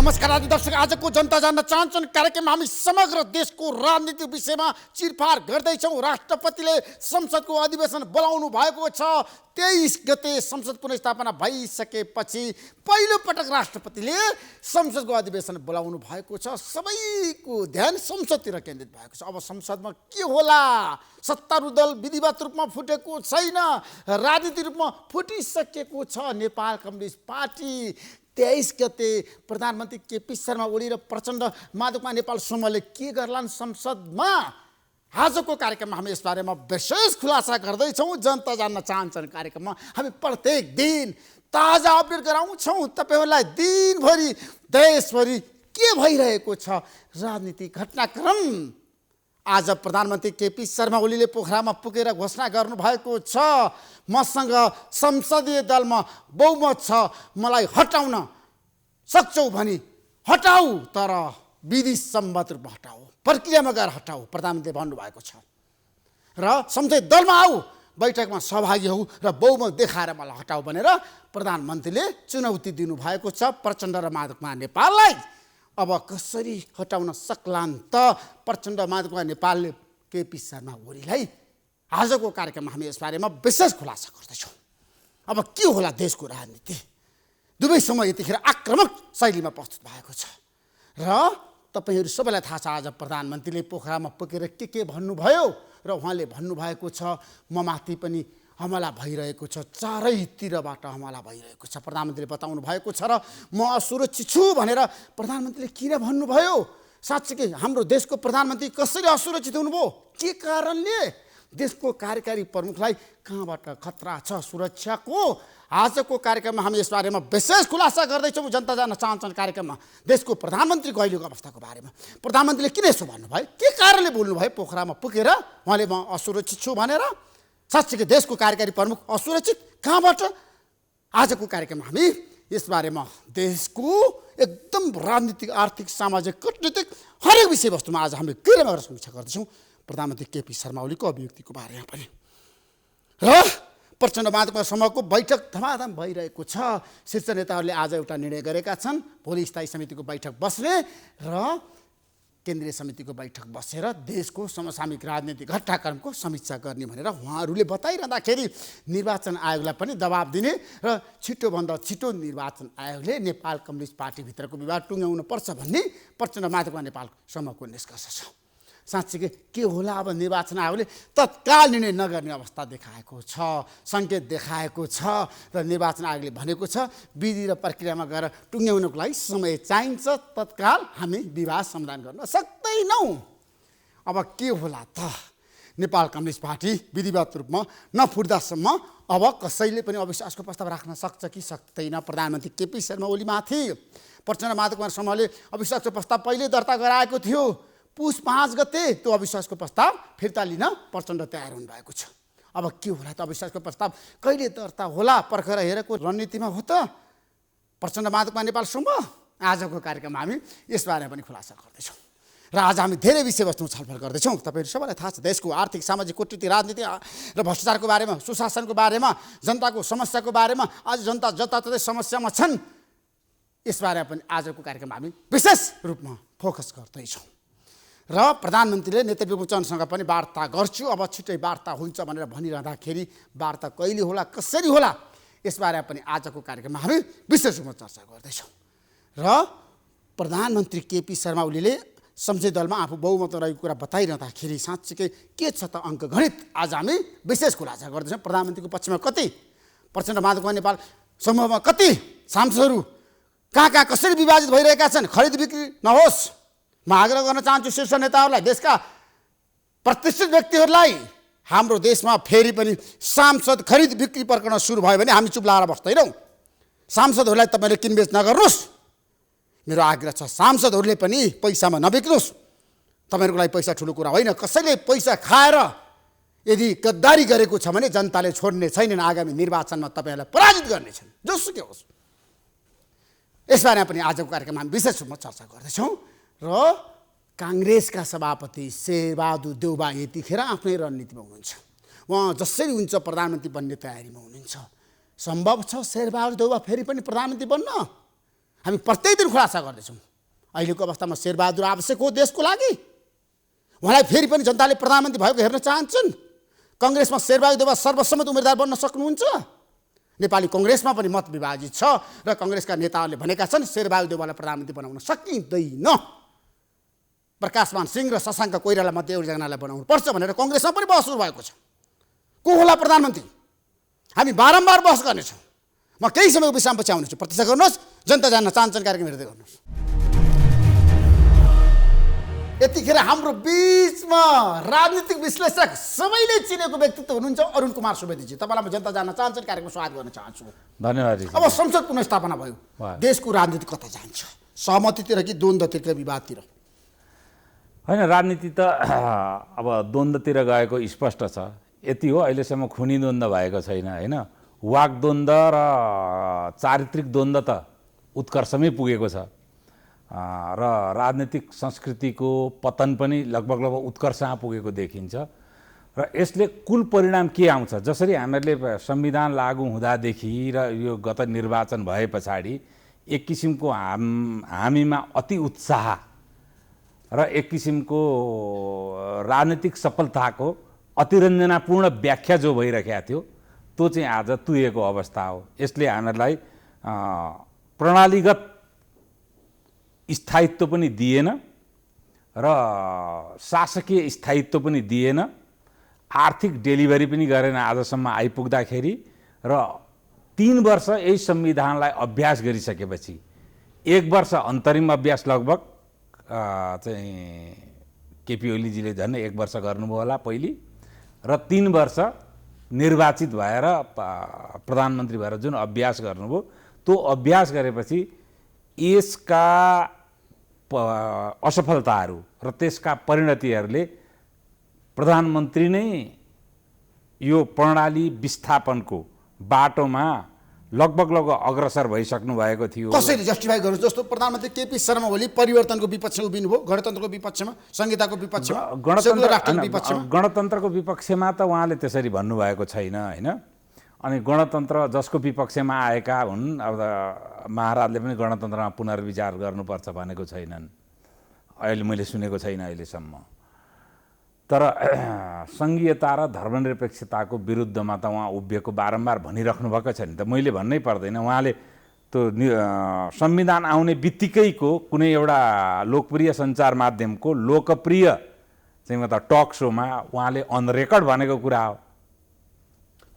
नमस्कार आदि दर्शक, आजको जनता जान्न चाहन्छन् कार्यक्रममा हामी समग्र देशको राजनीतिक विषयमा चिरफार गर्दैछौँ। राष्ट्रपतिले संसदको अधिवेशन बोलाउनु भएको छ। 23 गते संसद पुनर्स्थापना भइसकेपछि पहिलो पटक राष्ट्रपतिले संसदको अधिवेशन बोलाउनु भएको छ। सबैको ध्यान संसदतिर केन्द्रित भएको छ। अब संसदमा के होला? सत्तारूढ दल विधिवत रूपमा फुटेको छैन, राजनीतिक रूपमा फुटिसकेको छ। नेपाल कम्युनिस्ट पार्टी 23 गते प्रधानमन्त्री केपी शर्मा ओली र प्रचण्ड माधवकुमार नेपाल समूहले के गर्लान् संसदमा? आजको कार्यक्रममा हामी यस बारेमा विशेष खुलासा गर्दैछौँ। जनता जान्न चाहन्छन् कार्यक्रममा हामी प्रत्येक दिन ताजा अपडेट गराउँछौँ तपाईँहरूलाई। दिनभरि देशभरि के भइरहेको छ राजनीतिक घटनाक्रम। आज प्रधानमन्त्री केपी शर्मा ओलीले पोखरामा पुगेर घोषणा गर्नुभएको छ, मसँग संसदीय दलमा बहुमत छ, मलाई हटाउन सक्छौ भनी हटाऊ, तर विधि सम्मत रूपमा हटाऊ, प्रक्रियामा गएर हटाऊ, प्रधानमन्त्रीले भन्नुभएको छ। र संसदीय दलमा आऊ, बैठकमा सहभागी हौ र बहुमत देखाएर मलाई हटाऊ भनेर प्रधानमन्त्रीले चुनौती दिनुभएको छ प्रचण्ड र माधवकुमार नेपाललाई। अब कसरी हटाउन सक्लान् त प्रचण्ड माधवकुमार नेपालले केपी शर्मा ओलीलाई? आजको कार्यक्रममा हामी यस बारेमा विशेष खुलासा गर्दैछौँ। अब के होला देशको राजनीति? दुवै समूह यतिखेर आक्रामक शैलीमा प्रस्तुत भएको छ र तपाईँहरू सबैलाई थाहा छ आज प्रधानमन्त्रीले पोखरामा पुगेर के भन्नुभयो र उहाँले भन्नुभएको छ ममाथि पनि हमला भइरहेको छ, चारैतिरबाट हमला भइरहेको छ प्रधानमन्त्रीले बताउनु भएको छ। र म असुरक्षित छु भनेर प्रधानमन्त्रीले किन भन्नुभयो? साँच्चै हाम्रो देशको प्रधानमन्त्री कसरी असुरक्षित हुनुभयो? के कारणले? देशको कार्यकारी प्रमुखलाई कहाँबाट खतरा छ सुरक्षाको? आजको कार्यक्रममा हामी यस बारेमा विशेष खुलासा गर्दैछौँ। जनता जान्न चाहन्छन् कार्यक्रममा देशको प्रधानमन्त्रीको अहिलेको अवस्थाको बारेमा। प्रधानमन्त्रीले किन यसो भन्नुभयो? के कारणले बोल्नुभयो? पोखरामा पुगेर उहाँले म असुरक्षित छु भनेर। साँच्चै देशको कार्यकारी प्रमुख असुरक्षित कहाँबाट? आजको कार्यक्रममा हामी यस बारेमा देशको एकदम राजनीतिक, आर्थिक, सामाजिक, कूटनीतिक हरेक विषयवस्तुमा आज हामी गहिरोमा गएर समीक्षा गर्दैछौँ प्रधानमन्त्री केपी शर्मा ओलीको अभिव्यक्तिको बारेमा पनि। र प्रचण्ड माधवकुमार समूहको बैठक धमाधम भइरहेको छ। शीर्ष नेताहरूले आज एउटा निर्णय गरेका छन्, भोलि स्थायी समितिको बैठक बस्ने र केन्द्रीय समितिको बैठक बसेर देशको समसामयिक राजनीतिक घटनाक्रमको समीक्षा गर्ने भनेर उहाँहरूले बताइरहँदाखेरि निर्वाचन आयोगलाई पनि दबाब दिने र छिटोभन्दा छिटो निर्वाचन आयोगले नेपाल कम्युनिस्ट पार्टीभित्रको विवाद टुङ्ग्याउनु पर्छ भन्ने प्रचण्ड माधवकुमार नेपाल समूहको निष्कर्ष छ। साँच्चै के होला? अब निर्वाचन आयोगले तत्काल निर्णय नगर्ने अवस्था देखाएको छ, सङ्केत देखाएको छ र निर्वाचन आयोगले भनेको छ विधि र प्रक्रियामा गएर टुङ्ग्याउनको लागि समय चाहिन्छ, तत्काल हामी विवाद समाधान गर्न सक्दैनौँ। अब के होला त? नेपाल कम्युनिस्ट पार्टी विधिवत रूपमा नफुट्दासम्म अब कसैले पनि अविश्वासको प्रस्ताव राख्न सक्छ कि सक्दैन प्रधानमन्त्री केपी शर्मा ओलीमाथि? प्रचण्ड माधवकुमार समूहले अविश्वासको प्रस्ताव पहिले दर्ता गराएको थियो। पुस 5 गते त्यो अविश्वासको प्रस्ताव फिर्ता लिन प्रचण्ड तयार हुनुभएको छ। अब के होला त? अविश्वासको प्रस्ताव कहिले दर्ता होला? पर्खेर हेरेको रणनीतिमा हो त प्रचण्ड माधवकुमार नेपाल समूह? आजको कार्यक्रममा हामी यसबारे पनि खुलासा गर्दैछौँ र आज हामी धेरै विषयवस्तु छलफल गर्दैछौँ। तपाईँहरू सबैलाई थाहा छ देशको आर्थिक, सामाजिक, कूटनीतिक, राजनीति र भ्रष्टाचारको बारेमा, सुशासनको बारेमा, जनताको समस्याको बारेमा। आज जनता जताततै समस्यामा छन्। यसबारे पनि आजको कार्यक्रममा हामी विशेष रूपमा फोकस गर्दैछौँ र प्रधानमन्त्रीले नेतृत्व चरणसँग पनि वार्ता गर्छु, अब छिट्टै वार्ता हुन्छ भनेर भनिरहँदाखेरि वार्ता कहिले होला, कसरी होला, यसबारे पनि आजको कार्यक्रममा हामी विशेष रूपमा चर्चा गर्दैछौँ। र प्रधानमन्त्री केपी शर्मा ओलीले संसदीय दलमा आफू बहुमत रहेको कुरा बताइरहँदाखेरि साँच्चै के छ त अङ्कगणित? आज हामी विशेष खुलासा गर्दैछौँ। प्रधानमन्त्रीको पक्षमा कति, प्रचण्ड माधवकुमार नेपाल समूहमा कति सांसदहरू कहाँ कसरी विभाजित भइरहेका छन्? खरिद बिक्री नहोस्, म आग्रह गर्न चाहन्छु शीर्ष नेताहरूलाई, देशका प्रतिष्ठित व्यक्तिहरूलाई। हाम्रो देशमा फेरि पनि सांसद खरिद बिक्री प्रकरण सुरु भयो भने हामी चुप लाएर बस्दैनौँ। सांसदहरूलाई तपाईँले किनबेच नगर्नुहोस्, मेरो आग्रह छ। सांसदहरूले पनि पैसामा नबिक्नुहोस्। तपाईँहरूको लागि पैसा ठुलो कुरा होइन। कसैले पैसा खाएर यदि गद्दारी गरेको छ भने जनताले छोड्ने छैनन्। आगामी निर्वाचनमा तपाईँहरूलाई पराजित गर्नेछन्, जोसुकै होस्। यसबारेमा पनि आजको कार्यक्रममा हामी विशेष रूपमा चर्चा गर्दैछौँ र काङ्ग्रेसका सभापति शेरबहादुर देउबा यतिखेर आफ्नै रणनीतिमा हुनुहुन्छ। उहाँ जसरी हुन्छ प्रधानमन्त्री बन्ने तयारीमा हुनुहुन्छ। सम्भव छ शेरबहादुर देउबा फेरि पनि प्रधानमन्त्री बन्न? हामी प्रत्येक दिन खुलासा गर्दैछौँ। अहिलेको अवस्थामा शेरबहादुर आवश्यक हो देशको लागि। उहाँलाई फेरि पनि जनताले प्रधानमन्त्री भएको हेर्न चाहन्छन्। कङ्ग्रेसमा शेरबहादुर देउवा सर्वसम्मत उम्मेदवार बन्न सक्नुहुन्छ। नेपाली कङ्ग्रेसमा पनि मत विभाजित छ र कङ्ग्रेसका नेताहरूले भनेका छन् शेरबहादुर देउवालाई प्रधानमन्त्री बनाउन सकिँदैन। प्रकाशमान सिंह र शशाङ्क कोइराला मध्ये एकजनालाई बनाउनु पर्छ भनेर कङ्ग्रेसमा पनि बहस सुरु भएको छ। को होला प्रधानमन्त्री? हामी बारम्बार बहस गर्नेछौँ। म केही समयको विश्रामपछि आउनेछु। प्रतीक्षा गर्नुहोस्। जनता जान्न चाहन्छन् कार्यक्रम हेर्दै गर्नुहोस्। यतिखेर हाम्रो बीचमा राजनीतिक विश्लेषक सबैले चिनेको व्यक्तित्व हुनुहुन्छ अरुण कुमार सुवेदीजी। तपाईँलाई म जनता जान्न चाहन्छन् कार्यक्रम स्वागत गर्न चाहन्छु। धन्यवाद। अब संसद पुनर्स्थापना भयो, देशको राजनीति कता जान्छ? सहमतितिर कि द्वन्द्वतिर कि विवादतिर? होइन, राजनीति त अब द्वन्द्वतिर गएको स्पष्ट छ। यति हो, अहिलेसम्म खुनी द्वन्द्व भएको छैन। होइन, वाक्द्वन्द्व र चारित्रिक द्वन्द्व त उत्कर्षमै पुगेको छ र राजनीतिक संस्कृतिको पतन पनि लगभग उत्कर्षमा पुगेको देखिन्छ। र यसले कुल परिणाम के आउँछ? जसरी हामीहरूले संविधान लागू हुँदादेखि र यो गत निर्वाचन भए पछाडि एक किसिमको हामीमा अति उत्साह र एक किसिमको राजनीतिक सफलताको अतिरञ्जनापूर्ण व्याख्या जो भइरहेको थियो त्यो चाहिँ आज तुएको अवस्था हो। यसले हामीहरूलाई प्रणालीगत स्थायित्व पनि दिएन र शासकीय स्थायित्व पनि दिएन, आर्थिक डेलिभरी पनि गरेन आजसम्म आइपुग्दाखेरि। र 3 वर्ष यही संविधानलाई अभ्यास गरिसकेपछि 1 वर्ष अन्तरिम अभ्यास लगभग चाहिँ केपी ओलीजीले झन् 1 वर्ष गर्नुभयो होला पहिली, र 3 वर्ष निर्वाचित भएर प्रधानमन्त्री भएर जुन अभ्यास गर्नुभयो त्यो अभ्यास गरेपछि यसका असफलताहरू र त्यसका परिणतिहरूले प्रधानमन्त्री नै यो प्रणाली विस्थापनको बाटोमा लगभग अग्रसर भइसक्नु भएको थियो। कसरी जस्टिफाई गर्नु? जस्तो प्रधानमन्त्री केपी शर्मा ओली परिवर्तनको विपक्षमा उभिनुभयो, गणतन्त्रको विपक्षमा, संहिताको विपक्षमा, गणतन्त्रको विपक्षमा त उहाँले त्यसरी भन्नुभएको छैन। होइन, अनि गणतन्त्र जसको विपक्षमा आएका हुन्, अब महाराजले पनि गणतन्त्रमा पुनर्विचार गर्नुपर्छ भनेको छैनन्, अहिले मैले सुनेको छैन अहिलेसम्म। तर सङ्घीयता र धर्मनिरपेक्षताको विरुद्धमा त उहाँ उभिएको बारम्बार भनिराख्नु भएको छ नि त, मैले भन्नै पर्दैन। उहाँले त्यो संविधान आउने बित्तिकैको कुनै एउटा लोकप्रिय सञ्चार माध्यमको लोकप्रिय चाहिँ मतलब टक सोमा उहाँले अन रेकर्ड भनेको कुरा हो।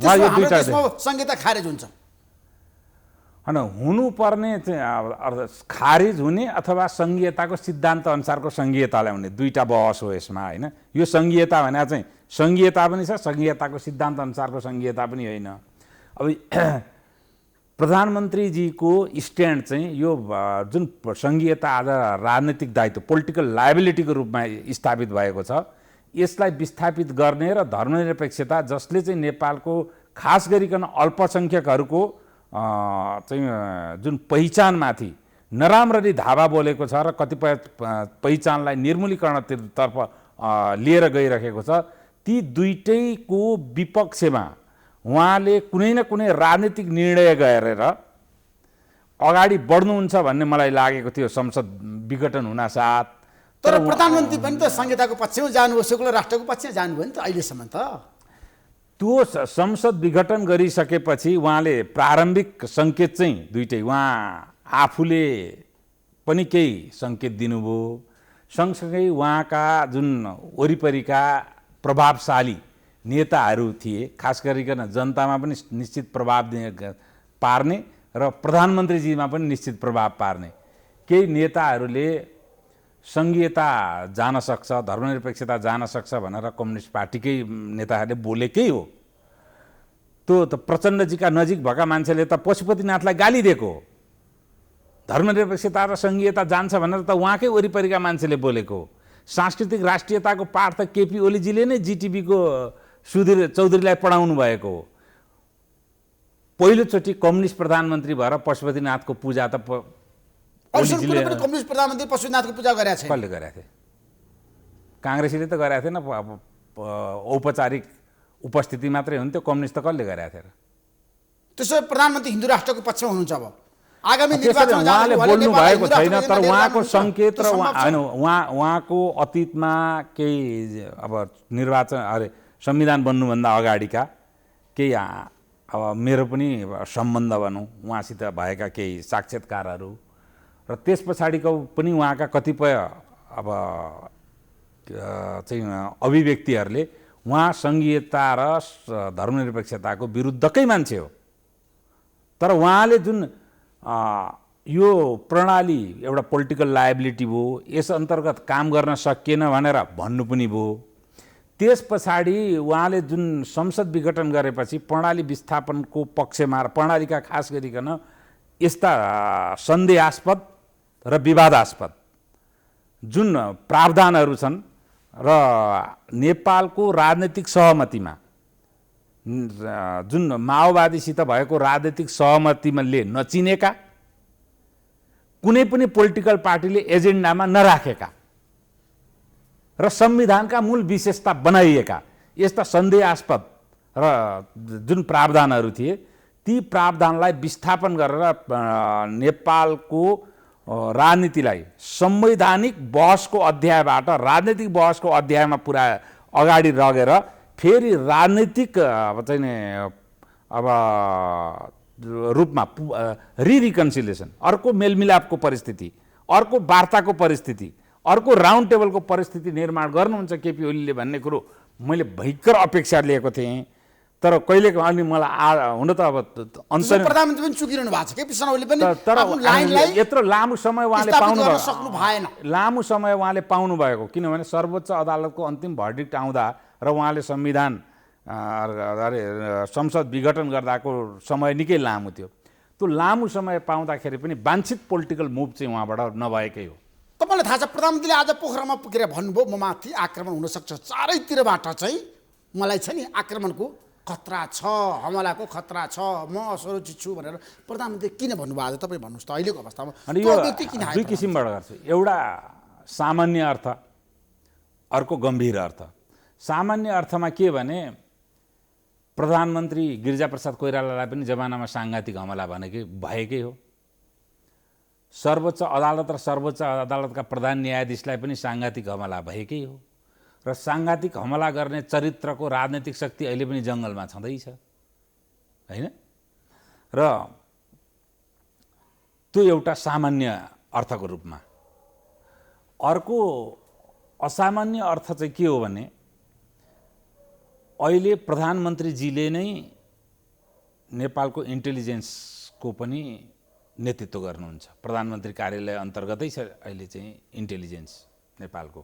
संहिता खारेज हुन्छ होइन, हुनुपर्ने चाहिँ खारिज हुने अथवा सङ्घीयताको सिद्धान्त अनुसारको सङ्घीयतालाई हुने, दुईटा बहस हो यसमा। होइन, यो सङ्घीयता भने चाहिँ सङ्घीयता पनि छ, सङ्घीयताको सिद्धान्त अनुसारको सङ्घीयता पनि होइन। अब प्रधानमन्त्रीजीको स्ट्यान्ड चाहिँ यो जुन सङ्घीयता आज राजनीतिक दायित्व पोलिटिकल लायबिलिटीको रूपमा स्थापित भएको छ, यसलाई विस्थापित गर्ने र धर्मनिरपेक्षता जसले चाहिँ नेपालको खास गरिकन अल्पसङ्ख्यकहरूको चाहिँ जुन पहिचानमाथि नराम्ररी धावा बोलेको छ र कतिपय पहिचानलाई निर्मूलीकरणतर्फ लिएर गइरहेको छ, ती दुईटैको विपक्षमा उहाँले कुनै न कुनै राजनीतिक निर्णय गरेर अगाडि बढ्नुहुन्छ भन्ने मलाई लागेको थियो संसद विघटन हुनासाथ। तर प्रधानमन्त्री पनि त संहिताको पक्षमा जानुभयो, सेकुलर राष्ट्रको पक्षमा जानुभयो नि त अहिलेसम्म त। त्यो संसद विघटन गरिसकेपछि उहाँले प्रारम्भिक सङ्केत चाहिँ दुईटै उहाँ आफूले पनि केही सङ्केत दिनुभयो, सँगसँगै उहाँका जुन वरिपरिका प्रभावशाली नेताहरू थिए, खास गरिकन जनतामा पनि निश्चित प्रभाव पार्ने र प्रधानमन्त्रीजीमा पनि निश्चित प्रभाव पार्ने केही नेताहरूले सङ्घीयता जान सक्छ, धर्मनिरपेक्षता जान सक्छ भनेर कम्युनिस्ट पार्टीकै नेताहरूले बोलेकै हो। त्यो त प्रचण्डजीका नजिक भएका मान्छेले त पशुपतिनाथलाई गाली दिएको, धर्मनिरपेक्षता र सङ्घीयता जान्छ भनेर त उहाँकै वरिपरिका मान्छेले बोलेको। सांस्कृतिक राष्ट्रियताको पाठ त केपी ओलीजीले नै जिटिभीको सुधीर चौधरीलाई पढाउनु भएको हो। पहिलोचोटि कम्युनिस्ट प्रधानमन्त्री भएर पशुपतिनाथको पूजा त कम्युनिस्ट प्रधानमन्त्री पशुपतिनाथको पूजा गरेका छन्। कसले गरेका थिए? काङ्ग्रेसीले त गरेका थिएन, औपचारिक उपस्थिति मात्रै हुन्थ्यो। कम्युनिस्ट त कसले गरेका थिए र? त्यसो प्रधानमन्त्री हिन्दू राष्ट्रको पक्षमा हुनुहुन्छ। अब आगामी त्यसरी निर्वाचन उहाँले जाँदाखेरि बोल्नु नेपाललाई भएको छैन, हिन्दू तर राष्ट्रपति उहाँको लिएर सङ्केत त्यो र सम्भव छ? होइन उहाँको अतीतमा केही अब निर्वाचन संविधान बन्नुभन्दा अगाडिका केही अब मेरो पनि सम्बन्ध भनौँ उहाँसित भएका केही साक्षात्कारहरू र त्यस पछाडिको पनि उहाँका कतिपय अब चाहिँ अभिव्यक्तिहरूले उहाँ सङ्घीयता र धर्मनिरपेक्षताको विरुद्धकै मान्छे हो। तर उहाँले जुन यो प्रणाली एउटा पोलिटिकल लायबिलिटी भयो, यस अन्तर्गत काम गर्न सकिएन भनेर भन्नु पनि भयो। त्यस पछाडि उहाँले जुन संसद विघटन गरेपछि प्रणाली विस्थापनको पक्षमा प्रणालीका खास गरिकन यस्ता सन्देहास्पद र विवादास्पद जुन प्रावधानहरू छन् र नेपालको राजनीतिक सहमतिमा जुन माओवादीसित भएको राजनीतिक सहमतिले नचिनेका, कुनै पनि पोलिटिकल पार्टीले एजेन्डामा नराखेका र संविधानका मूल विशेषता बनाइएका यस्ता सन्देहास्पद र जुन प्रावधानहरू थिए, ती प्रावधानलाई विस्थापन गरेर नेपालको राजनीतिलाई संवैधानिक बहसको अध्यायबाट राजनीतिक बहसको अध्यायमा पुरा अगाडि लगेर फेरि राजनीतिक अब चाहिँ नि अब रूपमा रिकन्सिलिएसन, अर्को मेलमिलापको परिस्थिति, अर्को वार्ताको परिस्थिति, अर्को राउन्ड टेबलको परिस्थिति निर्माण गर्नुहुन्छ केपी ओलीले भन्ने कुरो मैले भयङ्कर अपेक्षा लिएको थिएँ। तर कहिलेको अनि मलाई हुन त अब अन्तर प्रधानमन्त्री पनि चुकिरहनु भएको छ केपी शर्मा ओली पनि, तर लाइनलाई यत्रो लामो समय उहाँले पाउनु सक्नु भएन। लामो समय उहाँले पाउनु भएको, किनभने सर्वोच्च अदालतको अन्तिम भर्डिक्ट आउँदा र उहाँले संविधान संसद विघटन गर्दाको समय निकै लामो थियो। त्यो लामो समय पाउँदाखेरि पनि वाञ्छित पोलिटिकल मुभ चाहिँ उहाँबाट नभएकै हो। तपाईँलाई थाहा छ प्रधानमन्त्रीले आज पोखरामा पुगेर भन्नुभयो म माथि आक्रमण हुनसक्छ, चारैतिरबाट चाहिँ मलाई छ नि आक्रमणको खतरा छ, हमलाको खतरा छ, म असुरक्षित छु भनेर प्रधानमन्त्री किन भन्नुभयो आज तपाईँ भन्नुहोस् त अहिलेको अवस्थामा? अनि यो दुई किसिमबाट गर्छ, एउटा सामान्य अर्थ, अर्को गम्भीर अर्थ। सामान्य अर्थमा के भने प्रधानमन्त्री गिरिजाप्रसाद कोइरालालाई पनि जमानामा साङ्घातिक हमला भएकै हो। सर्वोच्च अदालत र सर्वोच्च अदालतका प्रधान न्यायाधीशलाई पनि साङ्घातिक हमला भएकै हो। र साङ्घातिक हमला गर्ने चरित्रको राजनैतिक शक्ति अहिले पनि जङ्गलमा छँदैछ, होइन? र त्यो एउटा सामान्य अर्थको रूपमा। अर्को असामान्य अर्थ चाहिँ के हो भने अहिले प्रधानमन्त्रीजीले नै नेपालको इन्टेलिजेन्सको पनि नेतृत्व गर्नुहुन्छ। प्रधानमन्त्री कार्यालय अन्तर्गतै छ अहिले चाहिँ इन्टेलिजेन्स नेपालको।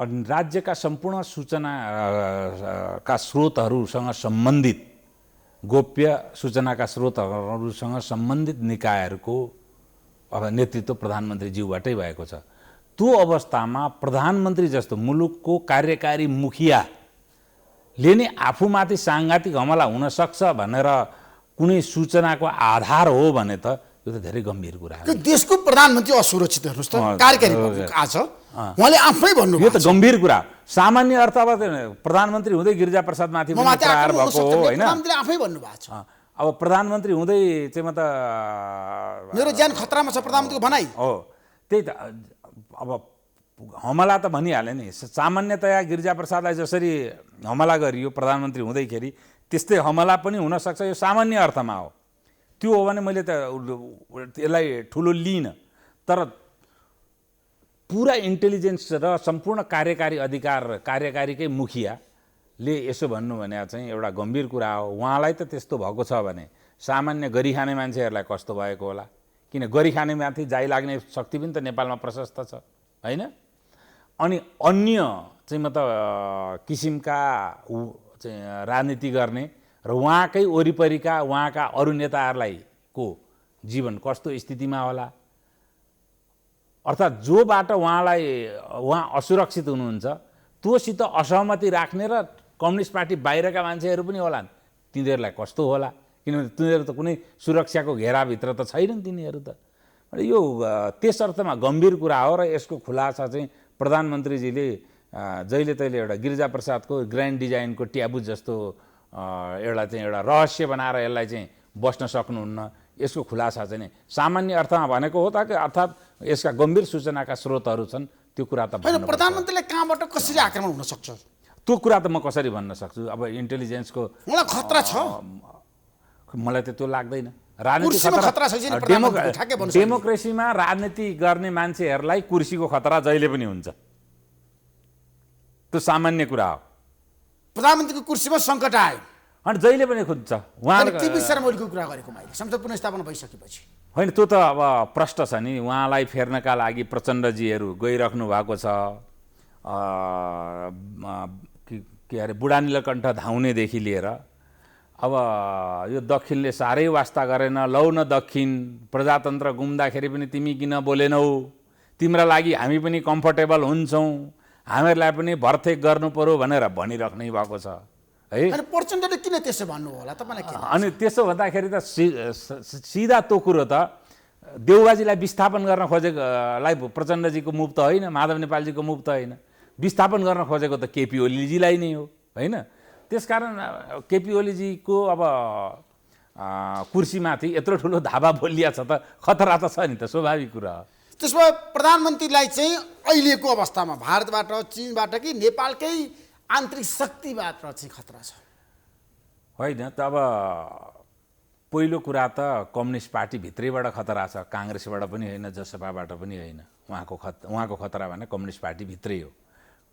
अनि राज्यका सम्पूर्ण सूचनाका स्रोतहरूसँग सम्बन्धित गोप्य सूचनाका स्रोतहरूसँग सम्बन्धित निकायहरूको अब नेतृत्व प्रधानमन्त्रीज्यूबाटै भएको छ। त्यो अवस्थामा प्रधानमन्त्री जस्तो मुलुकको कार्यकारी मुखियाले नै आफूमाथि साङ्घातिक हमला हुनसक्छ भनेर कुनै सूचनाको आधार हो भने त यो त धेरै गम्भीर कुरा हो। देशको प्रधानमन्त्री असुरक्षित हेर्नुहोस् त, कार्यकारी आज उहाँले आफै भन्नु, यो त गम्भीर कुरा। सामान्य अर्थ अब प्रधानमन्त्री हुँदै गिरिजाप्रसादमाथि प्रहार भएको हो, होइन? आफै भन्नुभएको छ। अब प्रधानमन्त्री हुँदै चाहिँ म त मेरो ज्यान खतरामा छ प्रधानमन्त्रीको भनाइ हो। त्यही त अब हमला त भनिहाले नि। सामान्यतया गिरिजाप्रसादलाई जसरी हमला गरियो प्रधानमन्त्री हुँदैखेरि त्यस्तै हमला पनि हुनसक्छ, यो सामान्य अर्थमा हो। त्यो हो भने मैले त यसलाई ठुलो लिइनँ। तर पुरा इन्टेलिजेन्स र सम्पूर्ण कार्यकारी अधिकार कार्यकारीकै मुखियाले यसो भन्नु भने चाहिँ एउटा गम्भीर कुरा हो। उहाँलाई त त्यस्तो भएको छ भने सामान्य गरी खाने मान्छेहरूलाई कस्तो भएको होला? किन गरी खानेमाथि जाइ लाग्ने शक्ति पनि त नेपालमा प्रशस्त छ, होइन? अनि अन्य चाहिँ म त किसिमका चाहिँ राजनीति गर्ने र उहाँकै वरिपरिका उहाँका अरू नेताहरूलाई को जीवन कस्तो स्थितिमा होला, अर्थात् जोबाट उहाँ असुरक्षित हुनुहुन्छ त्योसित असहमति राख्ने र कम्युनिस्ट पार्टी बाहिरका मान्छेहरू पनि होलान्, तिनीहरूलाई कस्तो होला? किनभने तिनीहरू त कुनै सुरक्षाको घेराभित्र त छैनन् तिनीहरू त। यो त्यस अर्थमा गम्भीर कुरा हो र यसको खुलासा चाहिँ प्रधानमन्त्रीजीले जहिले तहिले एउटा गिरिजाप्रसादको ग्रान्ड डिजाइनको ट्याबु जस्तो एउटा रहस्य बनाएर यसलाई चाहिँ बस्न सक्नुहुन्न। यसको खुलासा चाहिँ नि सामान्य अर्थमा भनेको हो त कि अर्थात् यसका गम्भीर सूचनाका स्रोतहरू छन् त्यो कुरा त होइन प्रधानमन्त्रीले कहाँबाट कसरी आक्रमण हुन सक्छ त्यो कुरा त म कसरी भन्न सक्छु अब इन्टेलिजेन्सको मलाई खतरा छ मलाई त त्यो लाग्दैन कुर्सीमा खतरा छ यसरी प्रधानमन्त्रीले ठ्याक्कै भन्न सक्दैन। डेमोक्रेसीमा राजनीति गर्ने मान्छेहरूलाई कुर्सीको खतरा जहिले पनि हुन्छ त्यो सामान्य कुरा हो प्रधानमन्त्रीको कुर्सीमा सङ्कट आयो अनि जहिले पनि खुज्छ उहाँ केपी शर्मा ओलीको कुरा गरेको मैले संसद पुनर्स्थापना भइसकेपछि होइन त्यो त अब प्रश्न छ नि उहाँलाई फेर्नका लागि प्रचण्डजीहरू गइराख्नु भएको छ के अरे बुढा नीलकण्ठ धाउनेदेखि लिएर अब यो दक्षिणले साह्रै वास्ता गरेन लौ न दक्षिण प्रजातन्त्र गुम्दाखेरि पनि तिमी किन बोलेनौ तिम्रा लागि हामी पनि कम्फर्टेबल हुन्छौँ हामीहरूलाई पनि भर्तेक गर्नु पर्यो भनेर भनिराख्नै भएको छ है। अनि प्रचण्डले किन त्यसो भन्नु होला तपाईँलाई के अनि त्यसो भन्दाखेरि त सिधा त्यो कुरो त देउबाजीलाई विस्थापन गर्न खोजेकोलाई प्रचण्डजीको मुभ त होइन माधव नेपालजीको मुभ त होइन विस्थापन गर्न खोजेको त केपी ओलीजीलाई नै हो होइन। त्यसकारण केपी ओलीजीको अब कुर्सीमाथि यत्रो ठुलो धाबा बोलिया छ त खतरा त छ नि त स्वाभाविक कुरा हो। त्यसो भए प्रधानमन्त्रीलाई चाहिँ अहिलेको अवस्थामा भारतबाट चीनबाट कि नेपालकै आन्तरिक शक्तिबाट चाहिँ खतरा छ होइन त अब पहिलो कुरा त कम्युनिस्ट पार्टी भित्रैबाट खतरा छ काङ्ग्रेसबाट पनि होइन जसपाबाट पनि होइन उहाँको खतरा भने कम्युनिस्ट पार्टी भित्रै हो।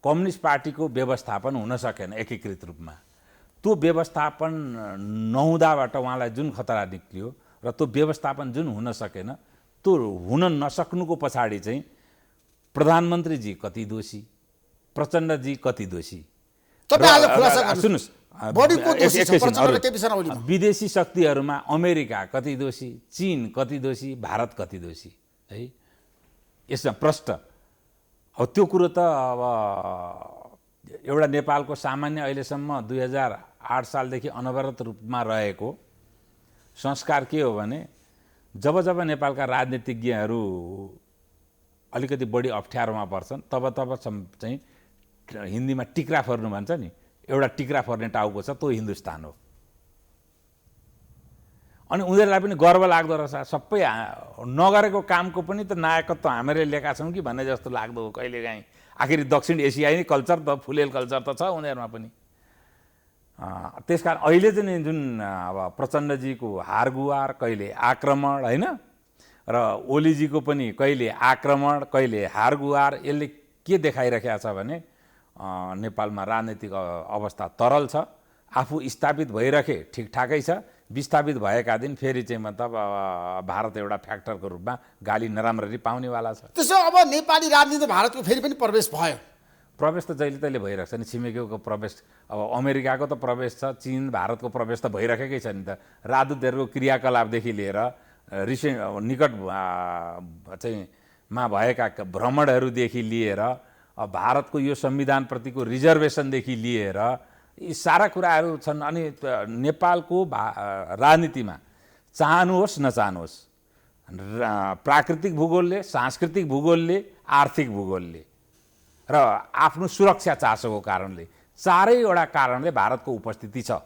कम्युनिस्ट पार्टीको व्यवस्थापन हुन सकेन एकीकृत रूपमा त्यो व्यवस्थापन नहुँदाबाट उहाँलाई जुन खतरा निक्लियो र त्यो व्यवस्थापन जुन हुन सकेन त्यो हुन नसक्नुको पछाडि चाहिँ प्रधानमन्त्रीजी कति दोषी प्रचण्डजी कति दोषी सुन्नुहोस् विदेशी शक्तिहरूमा अमेरिका कति दोषी चीन कति दोषी भारत कति दोषी है यसमा प्रष्ट हो। त्यो कुरो त अब एउटा नेपालको सामान्य अहिलेसम्म 2008 सालदेखि अनवरत रूपमा रहेको संस्कार के हो भने जब जब नेपालका राजनीतिज्ञहरू अलिकति बढी अप्ठ्यारोमा पर्छन् तब चाहिँ हिन्दीमा टिक्रा फोर्नु भन्छ नि एउटा टिक्रा फोर्ने टाउको छ त्यो हिन्दुस्तान हो। अनि उनीहरूलाई पनि गर्व लाग्दो रहेछ सबै नगरेको कामको पनि त नायकत्व हामीले लिएका छौँ कि भन्ने जस्तो लाग्दो हो कहिलेकाहीँ। आखिर दक्षिण एसियाली कल्चर त फुलेल कल्चर त छ उनीहरूमा पनि। त्यसकारण अहिले चाहिँ जुन अब प्रचण्डजीको हारगुहार कहिले आक्रमण होइन र ओलीजीको पनि कहिले आक्रमण कहिले हारगुहार यसले के देखाइरहेको छ भने नेपालमा राजनीतिक अवस्था तरल छ आफू स्थापित भइरहे ठिकठाकै छ विस्थापित भएका दिन फेरि चाहिँ मतलब भारत एउटा फ्याक्टरको रूपमा गाली नराम्ररी पाउनेवाला छ। त्यसो अब नेपाली राजनीति भारतको फेरि पनि प्रवेश भयो प्रवेश त जहिले तहिले भइरहेको छ नि छिमेकीको प्रवेश अब अमेरिकाको त प्रवेश छ चीन भारतको प्रवेश त भइरहेकै छ नि त राजदूतहरूको क्रियाकलापदेखि लिएर निकट चाहिँ मा भएका भ्रमणहरूदेखि लिएर भारतको यो संविधानप्रतिको रिजर्भेसनदेखि लिएर यी सारा कुराहरू छन्। अनि नेपालको राजनीतिमा चाहनुहोस् नचाहनुहोस् प्राकृतिक भूगोलले सांस्कृतिक भूगोलले आर्थिक भूगोलले र आफ्नो सुरक्षा चासोको कारणले चारैवटा कारणले भारतको उपस्थिति छ।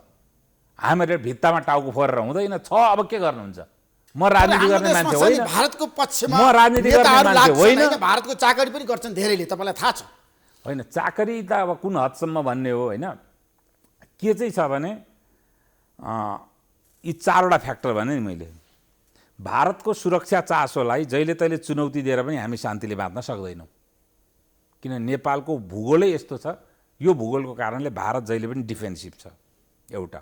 हामीहरूले भित्तामा टाउको फोरेर हुँदैन छ। अब के गर्नुहुन्छ म राजनीति गर्ने मान्छे होइन भारतको पक्षमा म राजनीति गर्ने मान्छे होइन भारतको चाकरी पनि गर्छन् धेरैले तपाईँलाई थाहा छ होइन। चाकरी त अब कुन हदसम्म भन्ने हो होइन के चाहिँ छ भने यी चारवटा फ्याक्टर भने नि मैले भारतको सुरक्षा चासोलाई जहिले तहिले चुनौती दिएर पनि हामी शान्तिले बाँच्न सक्दैनौँ किन नेपालको भूगोलै यस्तो छ। यो भूगोलको कारणले भारत जहिले पनि डिफेन्सिभ छ एउटा।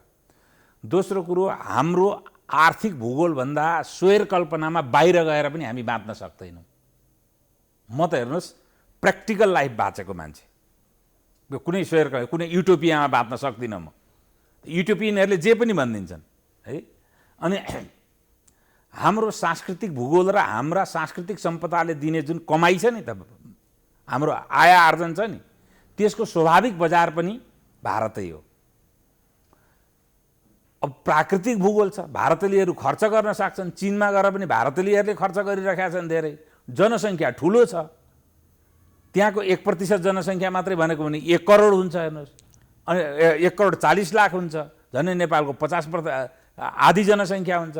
दोस्रो कुरो हाम्रो आर्थिक भूगोलभन्दा स्वैर कल्पनामा बाहिर गएर पनि हामी बाँच्न सक्दैनौँ। म त हेर्नुहोस् प्र्याक्टिकल लाइफ बाँचेको मान्छे कुनै स्वैर कुनै युटोपियामा बाँच्न सक्दिनँ म। युटोपियनहरूले जे पनि भनिदिन्छन् है। अनि हाम्रो सांस्कृतिक भूगोल र हाम्रा सांस्कृतिक सम्पदाले दिने जुन कमाइ छ नि त हाम्रो आय आर्जन छ नि त्यसको स्वाभाविक बजार पनि भारतै हो। अब प्राकृतिक भूगोल छ भारतेलीहरू खर्च गर्न सक्छन् चीनमा गएर पनि भारतेलीहरूले खर्च गरिरहेका छन् धेरै जनसङ्ख्या ठुलो छ त्यहाँको 1% जनसङ्ख्या मात्रै भनेको भने 1 करोड हुन्छ हेर्नुहोस् अनि 1 करोड 40 लाख हुन्छ झन् नेपालको 50% आधी जनसङ्ख्या हुन्छ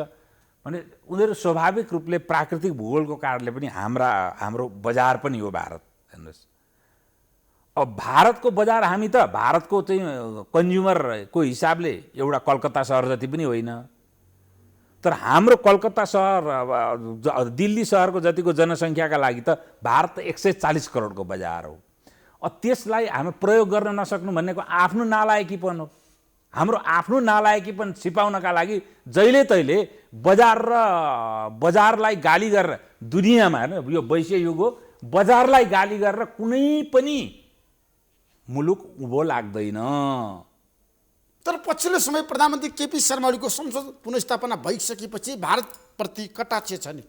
भने उनीहरू स्वाभाविक रूपले प्राकृतिक भूगोलको कारणले पनि हाम्रो बजार पनि हो भारत। हेर्नुहोस्, अब भारतको बजार हामी त भारतको चाहिँ कन्ज्युमरको हिसाबले एउटा कलकत्ता सहर जति पनि होइन, तर हाम्रो कलकत्ता सहर दिल्ली सहरको जतिको जनसङ्ख्याका लागि त भारत 140 करोडको बजार हो। त्यसलाई हामी प्रयोग गर्न नसक्नु भनेको आफ्नो नालायकीपन हो। हाम्रो आफ्नो नालायकीपन छिपाउनका लागि जहिले तहिले बजारलाई गाली गरेर, दुनियाँमा हेर्नु यो वैश्य युग हो, बजारलाई गाली गरेर कुनै पनि मुलुक उँभो लाग्दैन। तर पछिल्लो समय प्रधानमन्त्री केपी शर्मा ओलीको संसद पुनर्स्थापना भइसकेपछि भारतप्रति कटाक्ष छ नि?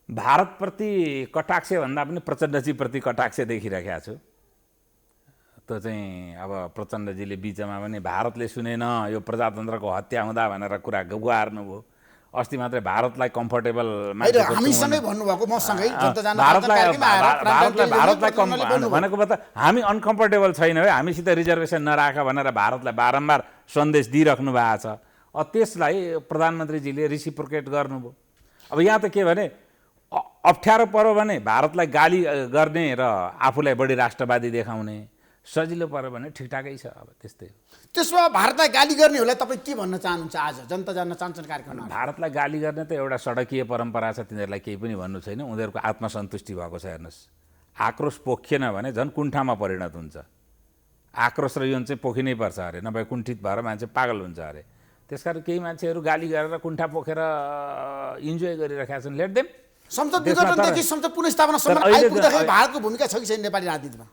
भारतप्रति कटाक्ष भन्दा पनि प्रचण्डजीप्रति कटाक्ष देखिरहेको छु। त्यो चाहिँ अब प्रचण्डजीले बिचमा पनि भारतले सुनेन, यो प्रजातन्त्रको हत्या हुँदा भनेर कुरा गुहार्नुभयो। अस्ति मात्रै भारतलाई कम्फर्टेबल हामीसँगै भन्नुभएको, मसँगै भनेको त हामी अनकम्फर्टेबल छैन है, हामीसित रिजर्भेसन नराख भनेर भारतलाई बारम्बार सन्देश दिइराख्नु भएको छ। त्यसलाई प्रधानमन्त्रीजीले रिसिप्रोकेट गर्नुभयो। अब यहाँ त के भने अप्ठ्यारो पर्यो भने भारतलाई गाली गर्ने र आफूलाई बढी राष्ट्रवादी देखाउने, सजिलो पर्यो भने ठिकठाकै छ। अब त्यस्तै हो। त्यसो भए भारतलाई गाली गर्नेहरूलाई तपाईँ के भन्न चाहनुहुन्छ? आज जनता जान्न चाहन्छन् कार्यक्रममा भारतलाई गाली गर्ने त एउटा सडकीय परम्परा छ, तिनीहरूलाई केही पनि भन्नु छैन। उनीहरूको आत्मसन्तुष्टि भएको छ। हेर्नुहोस्, आक्रोश पोखिएन भने झन् कुण्ठामा परिणत हुन्छ। आक्रोश र यौन चाहिँ पोखिनै पर्छ अरे, नभए कुण्ठित भएर मान्छे पागल हुन्छ अरे। त्यसकारण केही मान्छेहरू गाली गरेर कुण्ठा पोखेर इन्जोय गरिरहेका छन्। Let them. संसद विघटनदेखि संसद पुनर्स्थापनासम्म आइपुग्दाखेरि भारतको भूमिका छ कि छैन नेपाली राजनीतिमा?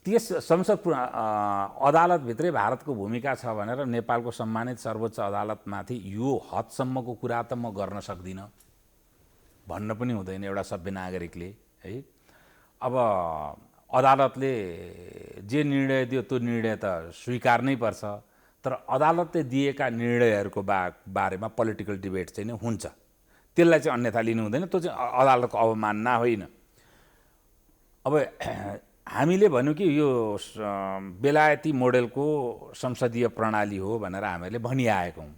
त्यस संसद अदालतभित्रै भारतको भूमिका छ भनेर नेपालको सम्मानित सर्वोच्च अदालतमाथि यो हदसम्मको कुरा त म गर्न सक्दिनँ, भन्न पनि हुँदैन एउटा सभ्य नागरिकले है। अब अदालतले जे निर्णय दियो त्यो निर्णय त स्वीकार्नै पर्छ, तर अदालतले दिएका निर्णयहरूको बारेमा पोलिटिकल डिबेट चाहिँ हुन्छ। त्यसलाई चाहिँ अन्यथा लिनु हुँदैन, त्यो चाहिँ अदालतको अवमानना होइन। अब हामीले भन्यौँ कि यो बेलायती मोडेलको संसदीय प्रणाली हो भनेर हामीले भनिआएका हौँ।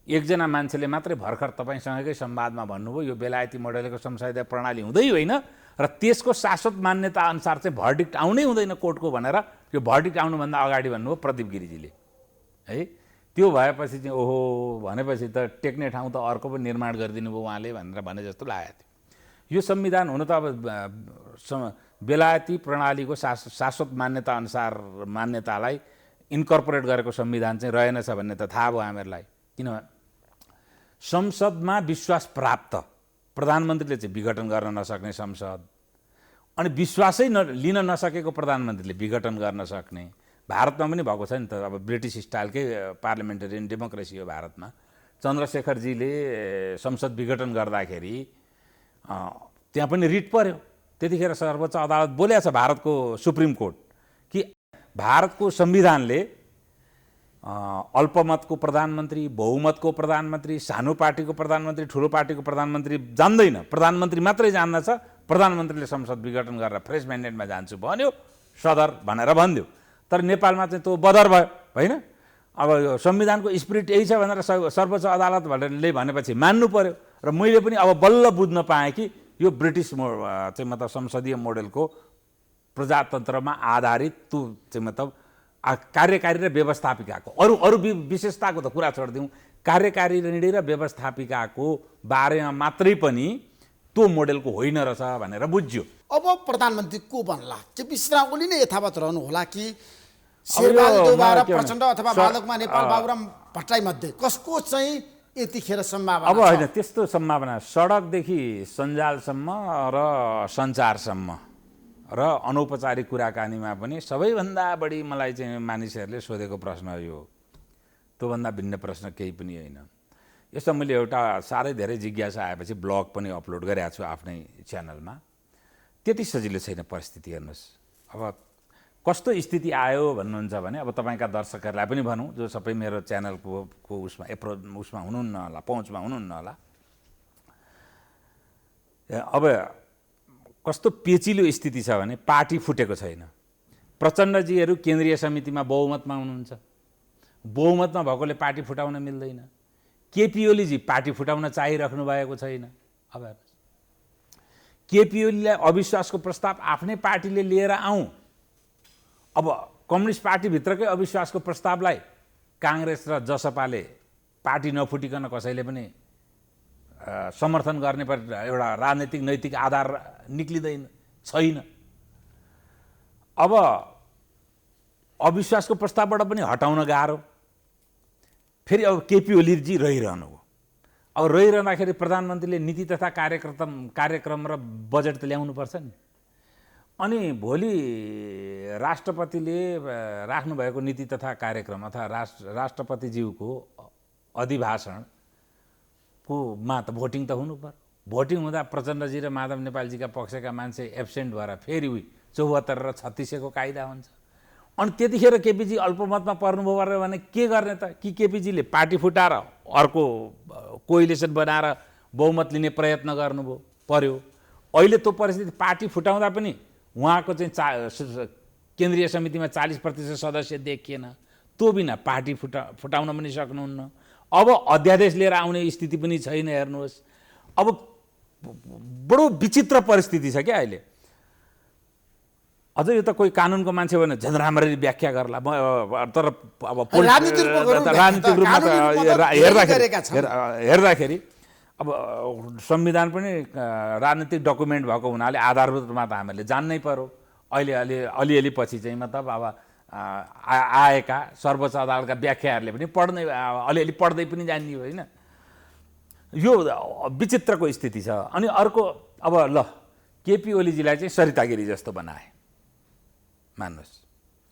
एकजना मान्छेले मात्रै भर्खर तपाईँसँगकै संवादमा भन्नुभयो यो बेलायती मोडेलको संसदीय प्रणाली हुँदै होइन र त्यसको शाश्वत मान्यता अनुसार चाहिँ भर्डिक्ट आउनै हुँदैन कोर्टको भनेर यो भर्डिक्ट आउनुभन्दा अगाडि भन्नुभयो प्रदीप गिरिजीले है। त्यो भएपछि चाहिँ ओहो भनेपछि त टेक्ने ठाउँ त अर्को पनि निर्माण गरिदिनु भयो उहाँले भनेर भने जस्तो लागेको थियो। यो संविधान हुन त अब बेलायती प्रणालीको शाश्वत मान्यता अनुसार मान्यतालाई इन्कर्पोरेट गरेको संविधान चाहिँ रहेनछ भन्ने त थाहा भयो हामीहरूलाई। किनभने संसदमा विश्वास प्राप्त प्रधानमन्त्रीले चाहिँ विघटन गर्न नसक्ने संसद, अनि विश्वासै लिन नसकेको प्रधानमन्त्रीले विघटन गर्न सक्ने। भारतमा पनि भएको छ नि त, अब ब्रिटिस स्टाइलकै पार्लिमेन्टेरियन डेमोक्रेसी हो भारतमा। चन्द्रशेखरजीले संसद विघटन गर्दाखेरि त्यहाँ पनि रिट पर्यो। त्यतिखेर सर्वोच्च अदालत बोलेको छ भारतको सुप्रिम कोर्ट कि भारतको संविधानले अल्पमतको प्रधानमन्त्री, बहुमतको प्रधानमन्त्री, सानो पार्टीको प्रधानमन्त्री, ठुलो पार्टीको प्रधानमन्त्री जान्दैन, प्रधानमन्त्री मात्रै जान्दछ। प्रधानमन्त्रीले संसद विघटन गरेर फ्रेस म्यान्डेटमा जान्छु भन्यो, सदर भनेर भनिदियो। तर नेपालमा चाहिँ त्यो बदर भयो होइन। अब संविधानको स्पिरिट यही छ भनेर सर्वोच्च अदालत भनेरले भनेपछि मान्नु पर्यो। र मैले पनि अब बल्ल बुझ्न पाएँ कि यो ब्रिटिस चाहिँ मतलब संसदीय मोडेलको प्रजातन्त्रमा आधारित त्यो चाहिँ मतलब कार्यकारी र व्यवस्थापिकाको अरू विशेषताको त कुरा छोडिदिउँ, कार्यकारिणी र व्यवस्थापिकाको बारेमा मात्रै पनि त्यो मोडेलको होइन रहेछ भनेर बुझ्यो। अब प्रधानमन्त्री को बन्ला? केपी शर्मा ओली नै यथावत रहनु होला कि शेरबहादुर देउवा र प्रचण्ड अथवा बालकमा नेपाल बाबुराम भट्टराई मध्ये कसको चाहिँ यतिखेर सम्भावना? अब होइन त्यस्तो सम्भावना, सडकदेखि सञ्जालसम्म र सञ्चारसम्म र अनौपचारिक कुराकानीमा पनि सबैभन्दा बढी मलाई चाहिँ मानिसहरूले सोधेको प्रश्न यो, त्योभन्दा भिन्न प्रश्न केही पनि होइन। यसमा मैले एउटा साह्रै धेरै जिज्ञासा आएपछि ब्लग पनि अपलोड गरेको छु आफ्नै च्यानलमा। त्यति सजिलो छैन परिस्थिति। हेर्नुहोस्, अब कस्तो स्थिति आयो भन्नुहुन्छ भने अब तपाईँका दर्शकहरूलाई पनि भनौँ जो सबै मेरो च्यानलको उसमा हुनुहुन्न होला, पहुँचमा हुनुहुन्न होला। अब कस्तो पेचिलो स्थिति छ भने पार्टी फुटेको छैन। प्रचण्डजीहरू केन्द्रीय समितिमा बहुमतमा हुनुहुन्छ, बहुमतमा भएकोले पार्टी फुटाउन मिल्दैन। केपी ओलीजी पार्टी फुटाउन चाहिराख्नु भएको छैन। अब हेर्नुहोस्, केपी ओलीलाई अविश्वासको प्रस्ताव आफ्नै पार्टीले लिएर आउँ, अब कम्युनिस्ट पार्टीभित्रकै अविश्वासको प्रस्तावलाई काङ्ग्रेस र जसपाले पार्टी नफुटिकन कसैले पनि समर्थन गर्ने एउटा राजनीतिक नैतिक आधार निक्लिँदैन, छैन। अब अविश्वासको प्रस्तावबाट पनि हटाउन गाह्रो। फेरि अब केपी ओलीजी रहिरहनु हो। अब रहिरहँदाखेरि प्रधानमन्त्रीले नीति तथा कार्यक्रम र बजेट त ल्याउनुपर्छ नि। अनि भोलि राष्ट्रपतिले राख्नुभएको नीति तथा कार्यक्रम अथवा राष्ट्रपतिज्यूको अभिभाषणको मा त भोटिङ त हुनु पर्यो। भोटिङ हुँदा प्रचण्डजी र माधव नेपालजीका पक्षका मान्छे एब्सेन्ट भएर फेरि 74 र 36को कायदा हुन्छ। अनि त्यतिखेर केपीजी अल्पमतमा पर्नुभयो भने के गर्ने त? कि केपीजीले पार्टी फुटाएर अर्को कोइलिसन बनाएर बहुमत लिने प्रयत्न गर्नुभयो पर्यो। अहिले त्यो परिस्थिति, पार्टी फुटाउँदा पनि उहाँको चाहिँ केन्द्रीय समितिमा 40% सदस्य देखिएन। त्यो बिना पार्टी फुटाउन पनि सक्नुहुन्न। अब अध्यादेश लिएर आउने स्थिति पनि छैन। हेर्नुहोस्, अब बडो विचित्र परिस्थिति छ क्या अहिले। अझ यो त कोही कानुनको मान्छे भने झन् राम्ररी व्याख्या गर्ला, तर अब राजनीतिक रूपमा हेर्दाखेरि अब संविधान पनि राजनीतिक डकुमेन्ट भएको हुनाले आधारभूत रूपमा त हामीले जान्नै पर्यो। अलिअलि पछि चाहिँ मतलब अब आएका सर्वोच्च अदालतका व्याख्याहरूले पनि अलिअलि पढ्दै पनि जान्ने होइन। यो विचित्रको स्थिति छ। अनि अर्को, अब ल केपी ओलीजीलाई चाहिँ सरिता गिरी जस्तो बनाए, मान्नुहोस्,